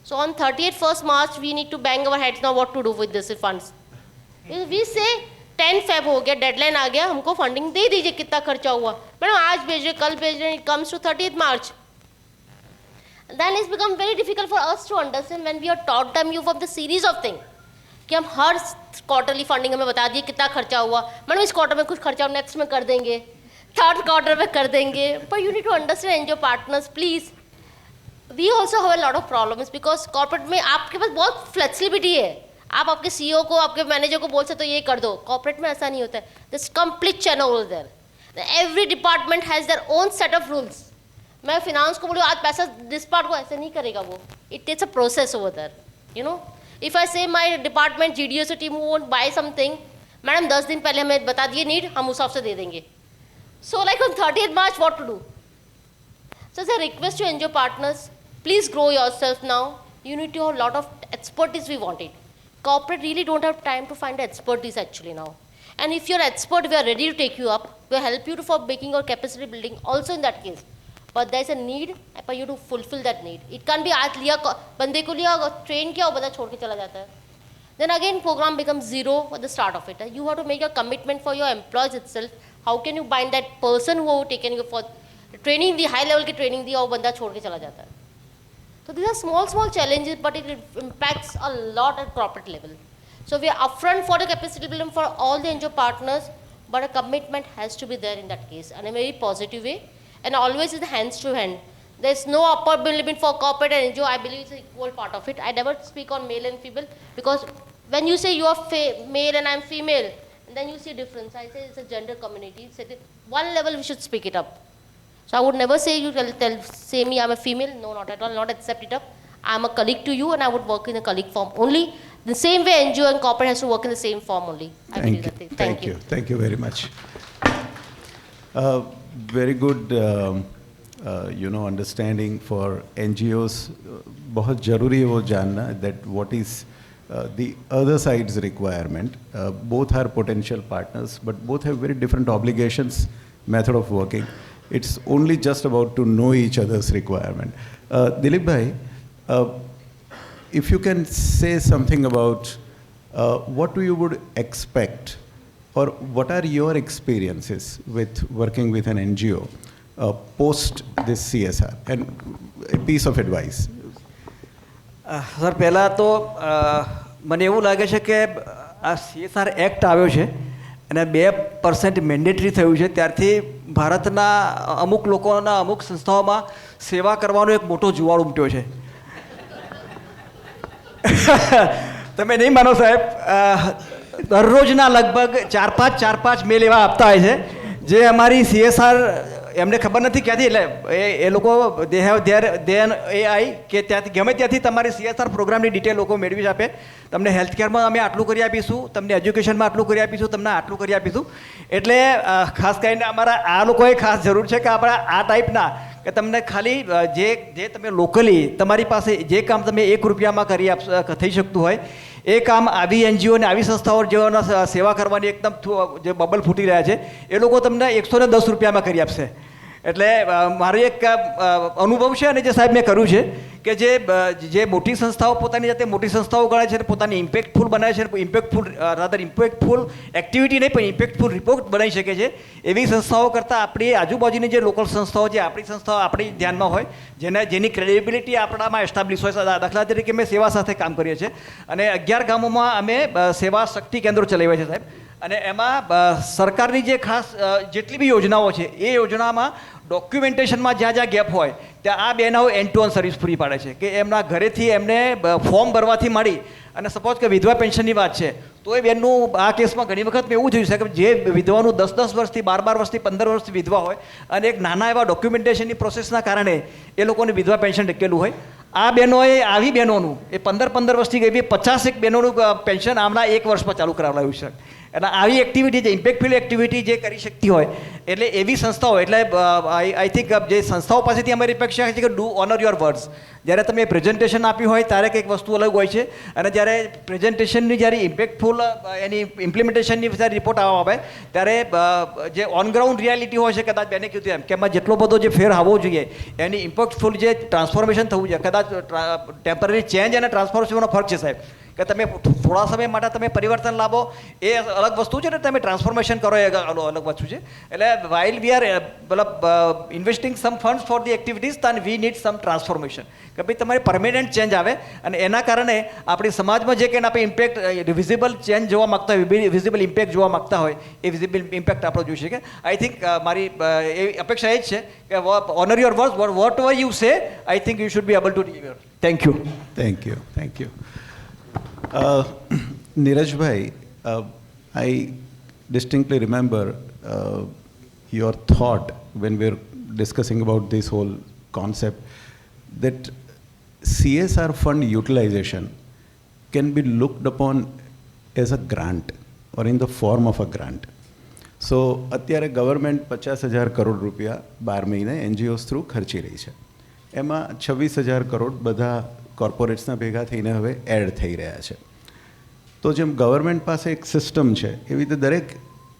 Speaker 5: So on 31st March, we need to bang our heads now what to do with this funds. If we say 10 Feb हो गया, deadline आ गया, हमको funding दे दीजिए कितना खर्चा हुआ. मैडम आज भेज रहे, कल भेज रहे, it comes to 30th March. Then it's become very difficult for us to understand when we are taught them you of the series of things. कि हम हर क्वार्टरली फंडिंग हमें बता दिए कितना खर्चा हुआ. मैडम इस क्वार्टर में कुछ खर्चा नेक्स्ट में कर देंगे, थर्ड क्वार्टर में कर देंगे. पर you need to understand NGO partners please. We also have a lot of problems because corporate में आपके पास बहुत फ्लेक्सिबिलिटी है. आप आपके सीईओ को, आपके मैनेजर को बोल सकते हो ये कर दो. कॉर्पोरेट में ऐसा नहीं होता है. This complete chain over there. Every department has their own set of rules. मैं फिनांस को बोलूँ आज पैसा डिस्पार्ट को ऐसे नहीं करेगा वो. It takes a process over there. You know, if I say my department GDO team won't buy something, madam 10 दिन पहले हमें बता दिए नीड, हम उस हिसाब से दे देंगे. So like on 30th March what to do. So it's a request to NGO partners, please grow yourself now. You need to have a lot of expertise we wanted. Corporate really don't have time to find expertise actually now. And if you're expert, we are ready to take you up. We'll help you to for making your capacity building also in that case. But there's a need for you to fulfill that need. It can't be आज लिया बंदे को लिया train किया और बंदा छोड़ के चला जाता है. Then again program becomes zero at the start of it. You have to make a commitment for your employees itself. How can you bind that person who have taken you for training the, high level की training दी और बंदा छोड़ के चला जाता है. So these are small challenges, but it impacts a lot at corporate level. So we are upfront for the capacity building for all the NGO partners, but a commitment has to be there in that case, and in a very positive way, and always is the hands to hand. There's no upper limit for corporate and NGO. I believe it's an equal part of it. I never speak on male and female because when you say you are male and I'm female, and then you see difference. I say it's a gender community. So at one level we should speak it up. So I would never say you say me I'm a female. No, not at all. Not accept it up. I'm a colleague to you, and I would work in a colleague form only. The same way NGO and corporate has to work in the same form only. I believe that thing. Thank you.
Speaker 2: Thank you very much. Very good, understanding for NGOs. बहुत ज़रूरी है वो जानना that what is the other side's requirement. Both are potential partners, but both have very different obligations, method of working. It's only just about to know each other's requirement. Dilip bhai, if you can say something about what you would expect or what are your experiences with working with an NGO post this CSR and a piece of advice.
Speaker 4: Sir પહેલાં તો મને એવું લાગે છે કે આ CSR act આવ્યો છે અને 2% મેન્ડેટરી થયું છે ત્યારથી ભારતના અમુક લોકોના અમુક સંસ્થાઓમાં સેવા કરવાનો એક મોટો જુવાળ ઉમટ્યો છે. તમે નહીં માનો સાહેબ, દરરોજના લગભગ 4-5 મેલ એવા આપતા હોય છે જે અમારી CSR એમને ખબર નથી ક્યાંથી, એટલે એ લોકો દે હેવ ધેર AI કે ત્યાંથી ગમે ત્યાંથી તમારી CSR પ્રોગ્રામની ડિટેલ લોકો મેળવી આપે. તમને હેલ્થ કેરમાં અમે આટલું કરી આપીશું, તમને એજ્યુકેશનમાં આટલું કરી આપીશું, તમને આટલું કરી આપીશું. એટલે ખાસ કરીને અમારા આ લોકોએ ખાસ જરૂર છે કે આપણા આ ટાઈપના કે તમને ખાલી જે તમે લોકલી તમારી પાસે જે કામ તમે 1 રૂપિયામાં કરી થઈ શકતું હોય એ કામ આવી NGO અને આવી સંસ્થાઓ જેઓના સેવા કરવાની એકદમ જે બબલ ફૂટી રહ્યા છે એ લોકો તમને 110 રૂપિયામાં કરી આપશે. એટલે મારો એક અનુભવ છે અને જે સાહેબ મેં કર્યું છે કે જે મોટી સંસ્થાઓ પોતાની જાતે મોટી સંસ્થાઓ ગણે છે, પોતાની ઇમ્પેક્ટફુલ બનાવે છે, ઇમ્પેક્ટફુલ એક્ટિવિટી નહીં પણ ઇમ્પેક્ટફુલ રિપોર્ટ બનાવી શકે છે, એવી સંસ્થાઓ કરતાં આપણી આજુબાજુની જે લોકલ સંસ્થાઓ જે આપણી સંસ્થાઓ આપણી ધ્યાનમાં હોય, જેની ક્રેડિબિલિટી આપણામાં એસ્ટાબ્લિશ હોય. દાખલા તરીકે મેં સેવા સાથે કામ કરીએ છીએ અને 11 ગામોમાં અમે સેવા શક્તિ કેન્દ્રો ચલાવ્યા છે સાહેબ. અને એમાં સરકારની જે ખાસ જેટલી બી યોજનાઓ છે એ યોજનામાં ડોક્યુમેન્ટેશનમાં જ્યાં ગેપ હોય ત્યાં આ બહેનો એન્ડ ટુ એન્ડ સર્વિસ પૂરી પાડે છે કે એમના ઘરેથી એમને ફોર્મ ભરવાથી માંડી અને સપોઝ કે વિધવા પેન્શનની વાત છે તો એ બેનનું આ કેસમાં ઘણી વખત મેં એવું જોયું છે કે જે વિધવાનું 10 વર્ષથી 12 વર્ષથી 15 વર્ષથી વિધવા હોય અને એક નાના એવા ડોક્યુમેન્ટેશનની પ્રોસેસના કારણે એ લોકોને વિધવા પેન્શન ડકેલું હોય. આ બહેનોએ આવી બહેનોનું એ 15 વર્ષથી ગઈ 50 બહેનોનું પેન્શન હમણાં 1 વર્ષમાં ચાલુ કરાવડાવ્યું છે. એટલે આવી એક્ટિવિટી જે ઇમ્પેક્ટફુલ એક્ટિવિટી જે કરી શકતી હોય એટલે એવી સંસ્થાઓ એટલે આઈ થિંક જે સંસ્થાઓ પાસેથી અમારી અપેક્ષા છે કે ડુ ઓનર યોર વર્ડ્સ. જ્યારે તમે પ્રેઝન્ટેશન આપ્યું હોય ત્યારે કંઈક વસ્તુ અલગ હોય છે અને જ્યારે પ્રેઝન્ટેશનની જ્યારે ઇમ્પેક્ટફુલ એની ઇમ્પ્લિમેન્ટેશનની જ્યારે રિપોર્ટ આવવા આવે ત્યારે જે ઓન ગ્રાઉન્ડ રિયાલિટી હોય છે કદાચ બેને કીધું એમ કે એમાં જેટલો બધો જે ફેર આવવો જોઈએ એની ઇમ્પેક્ટફુલ જે ટ્રાન્સફોર્મેશન થવું જોઈએ કદાચ ટેમ્પરરી ચેન્જ અને ટ્રાન્સફોર્મેશનનો ફરક છે સાહેબ કે તમે થોડા સમય માટે તમે પરિવર્તન લાવો એ અલગ વસ્તુ છે ને તમે ટ્રાન્સફોર્મેશન કરો એ અલગ વસ્તુ છે. એટલે વાઇલ વી આર મતલબ investing some funds for the activities then we need some transformation કે ભાઈ તમારે પરમેનન્ટ ચેન્જ આવે અને એના કારણે આપણી સમાજમાં જે કંઈ આપણે ઇમ્પેક્ટ વિઝિબલ ચેન્જ જોવા માગતા હોય વિઝિબલ ઇમ્પેક્ટ જોવા માગતા હોય એ વિઝિબલ ઇમ્પેક્ટ આપણો જોઈ શકે. આઈ થિંક મારી એવી અપેક્ષા એ જ છે કે honour your words whatever you say I think you should be able to deliver. Thank you.
Speaker 2: Thank you. Neerajbhai, I distinctly remember your thought when we were discussing about this whole concept that CSR fund utilization can be looked upon as a grant or in the form of a grant. So, અત્યારે government 50,000 crore રૂપિયા 12 મહિને NGOs through ખર્ચી રહી છે. એમાં 26,000 કરોડ બધા કોર્પોરેટ્સના ભેગા થઈને હવે એડ થઈ રહ્યા છે. તો જેમ ગવર્મેન્ટ પાસે એક સિસ્ટમ છે એવી રીતે દરેક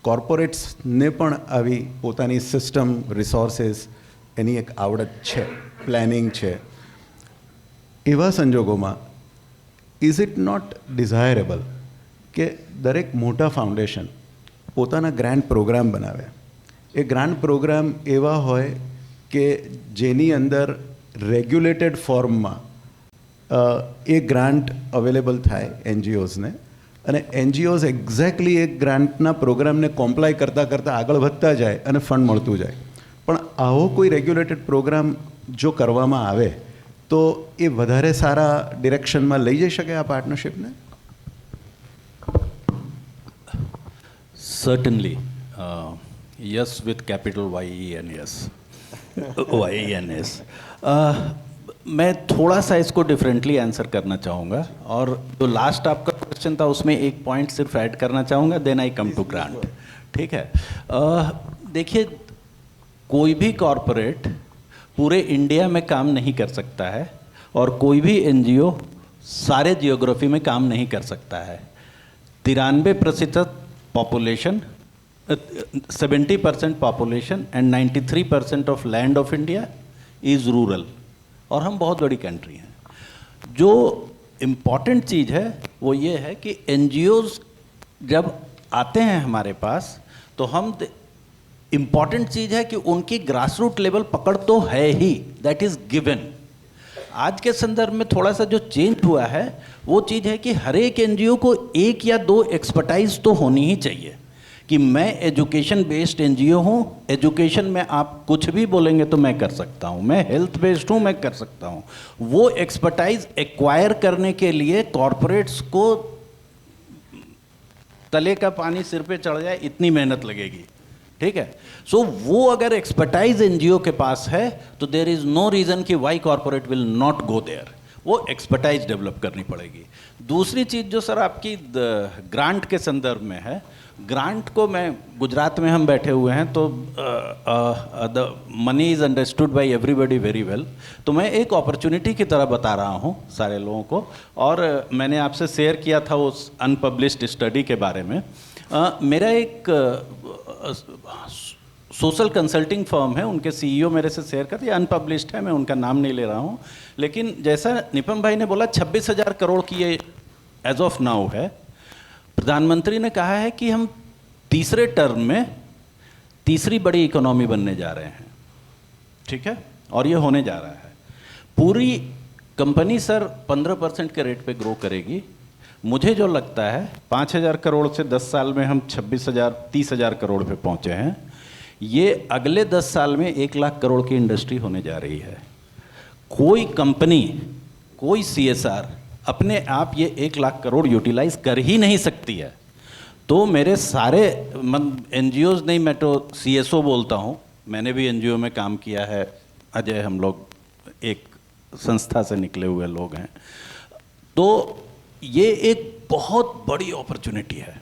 Speaker 2: કોર્પોરેટ્સને પણ આવી પોતાની સિસ્ટમ રિસોર્સિસ એની એક આવડત છે, પ્લાનિંગ છે. એવા સંજોગોમાં ઇઝ ઇટ નોટ ડિઝાયરેબલ કે દરેક મોટા ફાઉન્ડેશન પોતાના ગ્રાન્ટ પ્રોગ્રામ બનાવે. એ ગ્રાન્ટ પ્રોગ્રામ એવા હોય કે જેની અંદર રેગ્યુલેટેડ ફોર્મમાં એ ગ્રાન્ટ અવેલેબલ થાય એનજીઓઝને અને એનજીઓઝ એક્ઝેક્ટલી એ ગ્રાન્ટના પ્રોગ્રામને કોમ્પ્લાય કરતાં આગળ વધતા જાય અને ફંડ મળતું જાય. પણ આવો કોઈ રેગ્યુલેટેડ પ્રોગ્રામ જો કરવામાં આવે તો એ વધારે સારા ડિરેક્શનમાં લઈ જઈ શકે આ પાર્ટનરશિપને.
Speaker 3: Certainly, yes with capital YENS. YENS. मैं थोड़ा सा इसको डिफरेंटली आंसर करना चाहूँगा और जो लास्ट आपका क्वेश्चन था उसमें एक पॉइंट सिर्फ ऐड करना चाहूँगा then I come to grant. ठीक है, देखिए कोई भी कॉरपोरेट पूरे इंडिया में काम नहीं कर सकता है और कोई भी एनजीओ सारे जियोग्राफी में काम नहीं कर सकता है. 93% population 70% population and 93% of land of India is rural और हम बहुत बड़ी कंट्री हैं. जो इम्पॉर्टेंट चीज़ है वो ये है कि एनजीओज़ जब आते हैं हमारे पास तो हम इम्पॉर्टेंट चीज़ है कि उनकी ग्रास रूट लेवल पकड़ तो है ही, दैट इज़ गिवन. आज के संदर्भ में थोड़ा सा जो चेंज हुआ है वो चीज़ है कि हर एक एनजीओ को 1 या 2 एक्सपर्टाइज तो होनी ही चाहिए कि मैं एजुकेशन बेस्ड एनजीओ हूँ, एजुकेशन में आप कुछ भी बोलेंगे तो मैं कर सकता हूँ, मैं हेल्थ बेस्ड हूँ, मैं कर सकता हूँ. वो एक्सपर्टाइज एक्वायर करने के लिए कॉरपोरेट्स को तले का पानी सिर पे चढ़ जाए इतनी मेहनत लगेगी. ठीक है, सो वो अगर एक्सपर्टाइज एनजीओ के पास है तो देयर इज़ नो रीज़न कि why corporate will not go there. वो एक्सपर्टाइज डेवलप करनी पड़ेगी. दूसरी चीज़ जो सर आपकी ग्रांट के संदर्भ में है, ग्रांट को मैं गुजरात में हम बैठे हुए हैं तो the money is understood by everybody very well. तो मैं एक अपॉर्चुनिटी की तरह बता रहा हूँ सारे लोगों को और मैंने आपसे शेयर किया था उस अनपब्लिश्ड स्टडी के बारे में. मेरा एक सोशल कंसल्टिंग फर्म है, उनके सीईओ मेरे से शेयर करते, अनपब्लिश्ड है, मैं उनका नाम नहीं ले रहा हूँ. लेकिन जैसा निपम भाई ने बोला 26,000 करोड़ की ये एज ऑफ नाउ है. प्रधानमंत्री ने कहा है कि हम तीसरे टर्म में तीसरी बड़ी इकोनॉमी बनने जा रहे हैं. ठीक है, और ये होने जा रहा है. पूरी कंपनी सर 15% के रेट पे ग्रो करेगी. मुझे जो लगता है 5,000 करोड़ से 10 साल में हम 30,000 करोड़ पे पहुँचे हैं. ये अगले 10 साल में 1 लाख करोड़ की इंडस्ट्री होने जा रही है. कोई कंपनी कोई CSR अपने आप ये 1 लाख करोड़ यूटिलाइज कर ही नहीं सकती है. तो मेरे सारे NGOs नहीं, मैं तो CSO बोलता हूँ, मैंने भी NGO में काम किया है. अजय हम लोग एक संस्था से निकले हुए लोग हैं, तो ये एक बहुत बड़ी अपॉर्चुनिटी है।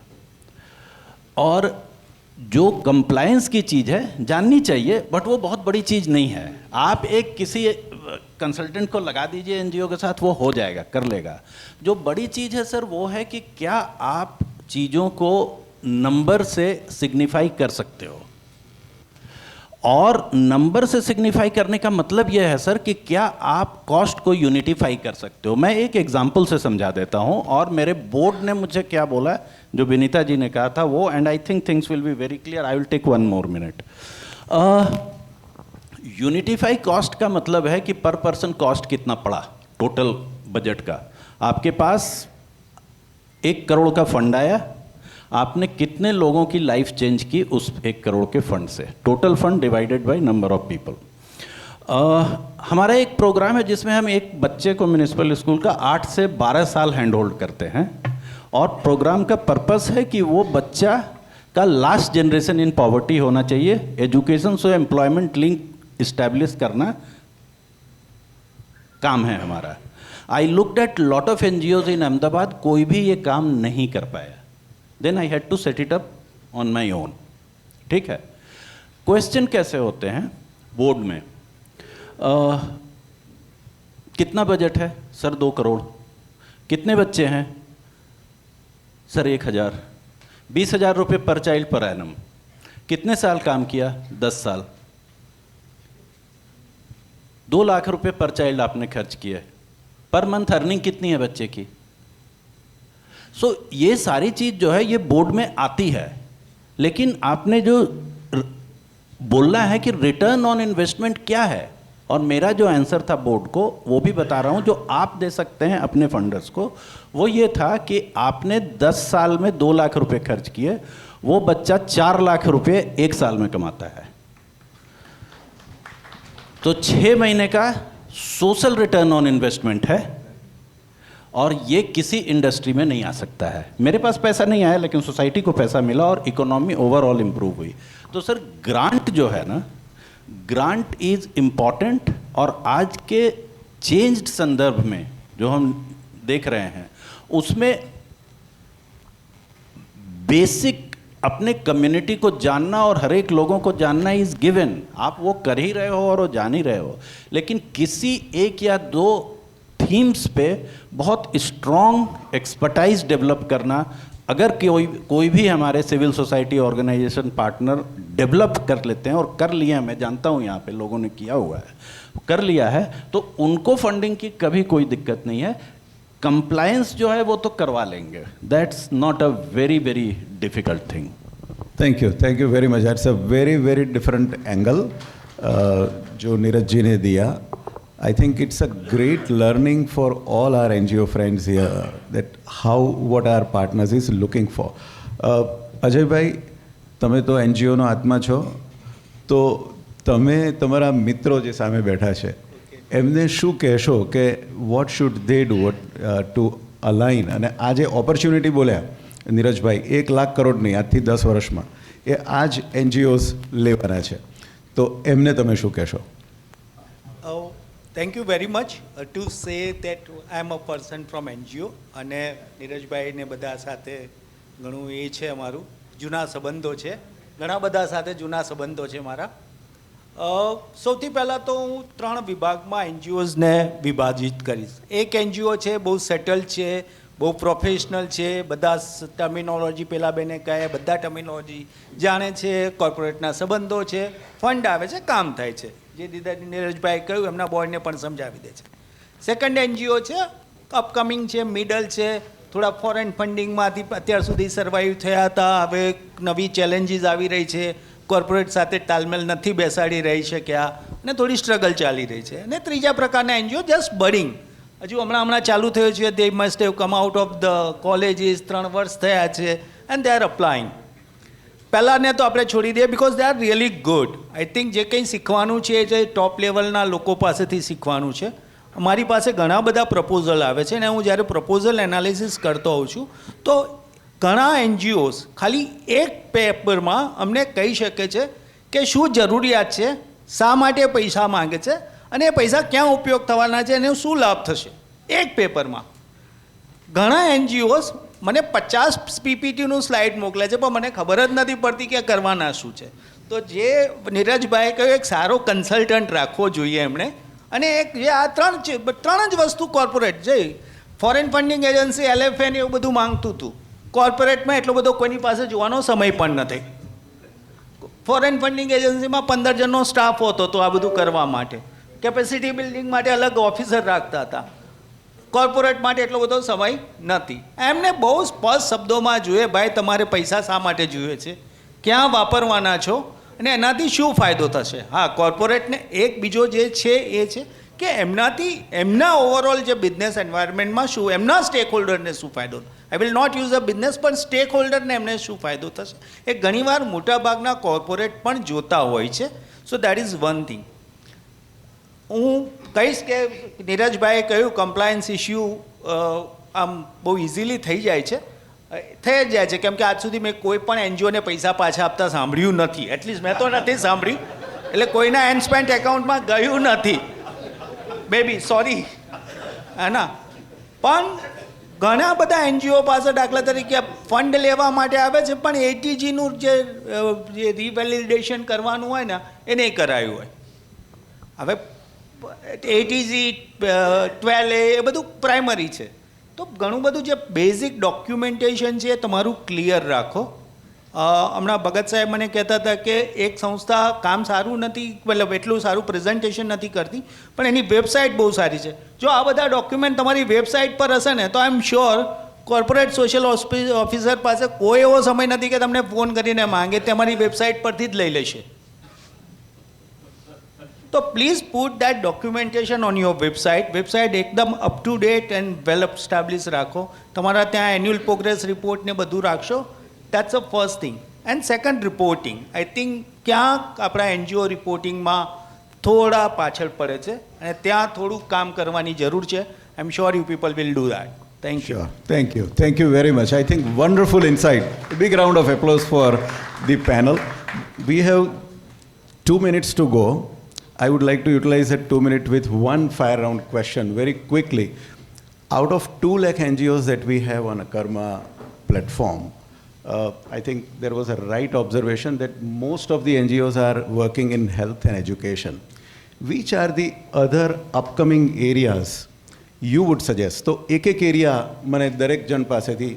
Speaker 3: और जो कंप्लायंस की चीज़ है जाननी चाहिए, बट वो बहुत बड़ी चीज़ नहीं है। आप एक किसी कंसल्टेंट को लगा दीजिए एनजीओ के साथ, वो हो जाएगा, कर लेगा। जो बड़ी चीज़ है सर वो है कि क्या आप चीज़ों को नंबर से सिग्निफाई कर सकते हो। और नंबर से सिग्निफाई करने का मतलब यह है सर कि क्या आप कॉस्ट को यूनिटिफाई कर सकते हो। मैं एक एग्जांपल से समझा देता हूं, और मेरे बोर्ड ने मुझे क्या बोला, जो विनीता जी ने कहा था वो, and I think things will be very clear. I will take 1 more minute। यूनिटिफाई कॉस्ट का मतलब है कि पर पर्सन कॉस्ट कितना पड़ा टोटल बजट का। आपके पास 1 करोड़ का फंड आया, आपने कितने लोगों की लाइफ चेंज की उस 1 करोड़ के फंड से, total fund divided by number of people. हमारा एक प्रोग्राम है जिसमें हम एक बच्चे को म्यूनिसिपल स्कूल का 8 से 12 साल हैंड होल्ड करते हैं, और प्रोग्राम का पर्पस है कि वो बच्चा का लास्ट जनरेशन इन पॉवर्टी होना चाहिए। एजुकेशन से एम्प्लॉयमेंट लिंक इस्टेब्लिश करना काम है हमारा। I looked at lot of NGOs in Ahmedabad, कोई भी ये काम नहीं कर पाया। Then I had to set it up on my own. ठीक है, क्वेश्चन कैसे होते हैं बोर्ड में, कितना बजट है सर? 2 करोड़। कितने बच्चे हैं सर? 1000। 20,000 रुपये पर चाइल्ड पर एनम। कितने साल काम किया? 10 साल। 2 लाख रुपए पर चाइल्ड आपने खर्च किए। पर मंथ अर्निंग कितनी है बच्चे की? सो ये सारी चीज़ जो है ये बोर्ड में आती है, लेकिन आपने जो बोलना है कि रिटर्न ऑन इन्वेस्टमेंट क्या है, और मेरा जो आंसर था बोर्ड को वो भी बता रहा हूँ, जो आप दे सकते हैं अपने फंडर्स को, वो ये था कि आपने 10 साल में 2 लाख रुपए खर्च किए, वो बच्चा 4 लाख रुपए 1 साल में कमाता है, तो 6 महीने का सोशल रिटर्न ऑन इन्वेस्टमेंट है, और ये किसी इंडस्ट्री में नहीं आ सकता है। मेरे पास पैसा नहीं आया, लेकिन सोसाइटी को पैसा मिला और इकोनॉमी ओवरऑल इम्प्रूव हुई। तो सर ग्रांट जो है ना, ग्रांट इज इम्पॉर्टेंट, और आज के चेंज्ड संदर्भ में जो हम देख रहे हैं उसमें बेसिक अपने कम्युनिटी को जानना और हर एक लोगों को जानना इज गिवन। आप वो कर ही रहे हो और वो जान ही रहे हो, लेकिन किसी 1 या 2 थीम्स पे बहुत स्ट्रॉन्ग एक्सपर्टाइज डेवलप करना, अगर कोई भी हमारे civil society organisation partner develop कर लेते हैं, और कर लिए हैं, मैं जानता हूँ यहाँ पे लोगों ने किया हुआ है, कर लिया है, तो उनको फंडिंग की कभी कोई दिक्कत नहीं है। कंप्लायंस जो है वो तो करवा लेंगे, that's not a very very difficult thing.
Speaker 2: Thank you very much. That's a very very different angle जो नीरज जी ने दिया। I think it's a great learning for all our NGO friends here, that what our partners is looking for. Ajay ભાઈ, તમે તો NGO નો આત્મા છો, તો તમે તમારા મિત્રો જે સામે બેઠા છે એમને શું કહેશો કે what should they do to align? અને આ જે ઓપોર્ચ્યુનિટી બોલ્યા નીરજભાઈ, 1 લાખ કરોડની આજથી 10 વર્ષમાં, એ આ જ NGOs લેવાના છે, તો એમને તમે શું કહેશો?
Speaker 9: Thank you very much to say that I am a person from NGO, અને નીરજભાઈને બધા સાથે ઘણું એ છે, અમારું જૂના સંબંધો છે, ઘણા બધા સાથે જૂના સંબંધો છે મારા. સૌથી પહેલાં તો હું 3 વિભાગમાં NGOsને વિભાજિત કરીશ. એક NGO છે બહુ સેટલ છે, બહુ પ્રોફેશનલ છે, બધા ટર્મિનોલોજી પેલા બેને કહે બધા ટર્મિનોલોજી જાણે છે, કોર્પોરેટના સંબંધો છે, ફંડ આવે છે, કામ થાય છે, જે નીરજભાઈ કહ્યું એમના બોર્ડને પણ સમજાવી દે છે. સેકન્ડ NGO છે અપકમિંગ છે, મિડલ છે, થોડા ફોરેન ફંડિંગમાંથી અત્યાર સુધી સર્વાઈવ થયા હતા, હવે નવી ચેલેન્જીસ આવી રહી છે, કોર્પોરેટ સાથે તાલમેલ નથી બેસાડી રહી શક્યા, અને થોડી સ્ટ્રગલ ચાલી રહી છે. અને ત્રીજા પ્રકારના NGO જસ્ટ બડિંગ, હજુ હમણાં ચાલુ થયું છે, they must have come out of the colleges, 3 વર્ષ થયા છે, એન્ડ દે આર અપ્લાઇંગ. પહેલાંને તો આપણે છોડી દઈએ, because they are really good. I think જે કંઈ શીખવાનું છે એ ટોપ લેવલના લોકો પાસેથી શીખવાનું છે. મારી પાસે ઘણા બધા પ્રપોઝલ આવે છે, અને હું જ્યારે પ્રપોઝલ એનાલિસિસ કરતો હોઉં છું તો ઘણા NGOs ખાલી એક પેપરમાં અમને કહી શકે છે કે શું જરૂરિયાત છે, શા માટે પૈસા માંગે છે, અને એ પૈસા ક્યાં ઉપયોગ થવાના છે અને શું લાભ થશે એક પેપરમાં. ઘણા એનજીઓસ મને 50 પીપીટીનું સ્લાઇડ મોકલે છે પણ મને ખબર જ નથી પડતી કે કરવાના શું છે. તો જે નીરજભાઈએ કહ્યું એક સારો કન્સલ્ટન્ટ રાખવો જોઈએ એમણે, અને એક જે આ ત્રણ જ વસ્તુ કોર્પોરેટ જે ફોરેન ફંડિંગ એજન્સી LFN એવું બધું માંગતું હતું. કોર્પોરેટમાં એટલો બધો કોઈની પાસે જોવાનો સમય પણ નથી. ફોરેન ફંડિંગ એજન્સીમાં 15 જણનો સ્ટાફ હોતો તો આ બધું કરવા માટે, કેપેસિટી બિલ્ડિંગ માટે અલગ ઓફિસર રાખતા હતા. કોર્પોરેટ માટે એટલો બધો સમય નથી. એમને બહુ સ્પષ્ટ શબ્દોમાં જોઈએ ભાઈ તમારે પૈસા શા માટે જોઈએ છે, ક્યાં વાપરવાના છો અને એનાથી શું ફાયદો થશે. હા, કોર્પોરેટને એક બીજો જે છે એ છે કે એમનાથી એમના ઓવરઓલ જે બિઝનેસ એન્વાયરમેન્ટમાં શું એમના સ્ટેક હોલ્ડરને શું ફાયદો, I will not use a business, પણ સ્ટેક હોલ્ડરને એમને શું ફાયદો થશે એ ઘણીવાર મોટાભાગના કોર્પોરેટ પણ જોતા હોય છે. So that is one thing. હું કહીશ કે નીરજભાઈએ કહ્યું કમ્પ્લાયન્સ ઇસ્યુ આમ બહુ ઇઝીલી થઈ જાય છે, થઈ જ જાય છે, કેમ કે આજ સુધી મેં કોઈ પણ એનજીઓને પૈસા પાછા આપતા સાંભળ્યું નથી. એટલીસ્ટ મેં તો નથી સાંભળ્યું, એટલે કોઈના એનસ્પેન્ટ એકાઉન્ટમાં ગયું નથી. બેબી સોરી, હે ના. પણ ઘણા બધા એનજીઓ પાસે દાખલા તરીકે ફંડ લેવા માટે આવે છે પણ એટીજીનું જે રિવેલિડેશન કરવાનું હોય ને એ નહીં કરાયું હોય. હવે એટીજી 12A એ બધું પ્રાઇમરી છે, તો ઘણું બધું જે બેઝિક ડોક્યુમેન્ટેશન છે એ તમારું ક્લિયર રાખો. હમણાં ભગત સાહેબ મને કહેતા હતા કે એક સંસ્થા કામ સારું નથી, મતલબ એટલું સારું પ્રેઝન્ટેશન નથી કરતી પણ એની વેબસાઇટ બહુ સારી છે. જો આ બધા ડોક્યુમેન્ટ તમારી વેબસાઇટ પર હશે ને તો I am sure corporate social officer પાસે કોઈ એવો સમય નથી કે તમને ફોન કરીને માંગે, તમારી વેબસાઇટ પરથી જ લઈ લેશે. તો please put that documentation on your website. Website એકદમ up to date and well establish રાખો. તમારા ત્યાં એન્યુઅલ પ્રોગ્રેસ રિપોર્ટ ને બધું રાખશો. That's a first thing. And second, reporting. I think ક્યાંક આપણા એનજીઓ રિપોર્ટિંગમાં થોડા પાછળ પડે છે અને ત્યાં થોડું કામ કરવાની જરૂર છે. I am sure you people will do that. Thank you.
Speaker 2: Sure. Thank you. Thank you very much. I think wonderful insight. A big round of applause for the panel. We have 2 minutes to go. I would like to utilize that 2 minutes with one fire round question very quickly. Out of 2 lakh NGOs that we have on a Karma platform, I think there was a right observation that most of the NGOs are working in health and education. Which are the other upcoming areas you would suggest? તો એક area મને દરેક જણ પાસેથી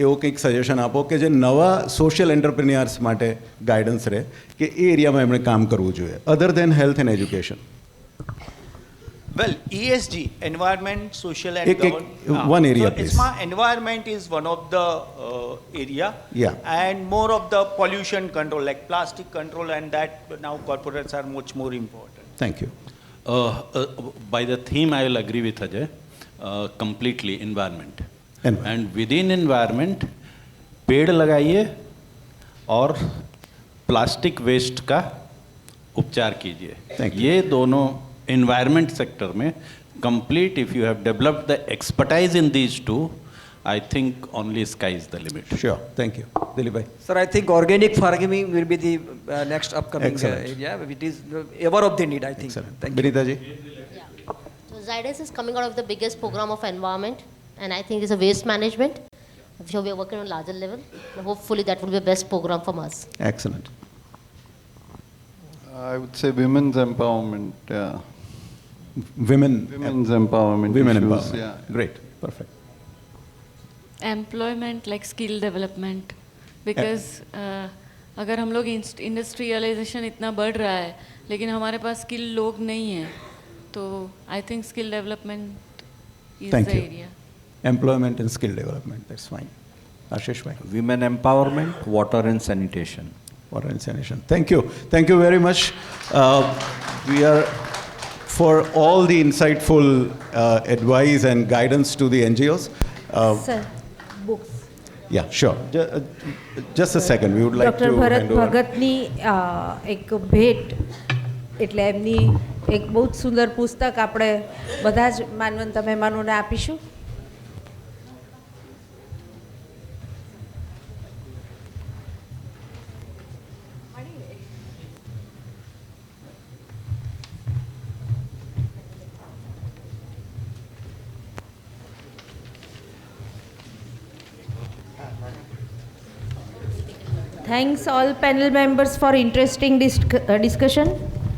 Speaker 2: એવો કંઈક suggestion આપો કે જે નવા સોશિયલ એન્ટરપ્રિન્યોર્સ માટે ગાઈડન્સ રહે કે એ એરિયામાં એમણે કામ કરવું જોઈએ other than health and education.
Speaker 9: Well, ESG, environment, social and
Speaker 2: one area, please.
Speaker 9: Environment is one of the area.
Speaker 2: Yeah.
Speaker 9: And more of the pollution control, like plastic control, and that now corporates are much more important.
Speaker 2: Thank you.
Speaker 3: By the theme, I will agree with Ajay completely. Environment. And within environment, पेड़ लगाइए और plastic waste का उपचार कीजिए. ये दोनों environment sector में complete, if you have developed the expertise in these two, I think only sky is the limit.
Speaker 2: Sure. Thank you. Dilip bhai.
Speaker 4: Sir, I think organic farming will be the next upcoming area. It is ever of the need, I think.
Speaker 2: Excellent.
Speaker 4: Thank you.
Speaker 2: Benita ji.
Speaker 5: Yeah. So Zydus is coming out of the biggest program of environment, and I think it's a waste management. So we are working on larger level. Hopefully that will be the best program from us.
Speaker 2: Excellent.
Speaker 6: I would say women's empowerment. Yeah.
Speaker 2: Women's
Speaker 6: empowerment.
Speaker 2: Women
Speaker 6: issues,
Speaker 2: empowerment.
Speaker 6: Yeah.
Speaker 2: Great. Perfect.
Speaker 7: Employment like skill development because अगर हम लोग industrialisation इतना बढ़ रहा है लेकिन हमारे पास skill लोग नहीं हैं तो I think skill development is the area.
Speaker 2: Employment and skill development. That's fine. Ashish bhai.
Speaker 8: Women empowerment, water and sanitation.
Speaker 2: Water and sanitation. Thank you. Thank you very much. We are for all the insightful advice and guidance to the NGOs.
Speaker 1: Sir books
Speaker 2: Yeah, sure. Just a second. We would like
Speaker 1: doctor
Speaker 2: to
Speaker 1: Bharat
Speaker 2: hand over.
Speaker 1: ભગતની એક ભેટ એટલે એમની એક બહુ જ સુંદર પુસ્તક આપણે બધા જ માનવંત મહેમાનોને આપીશું. Thanks all panel members for interesting discussion.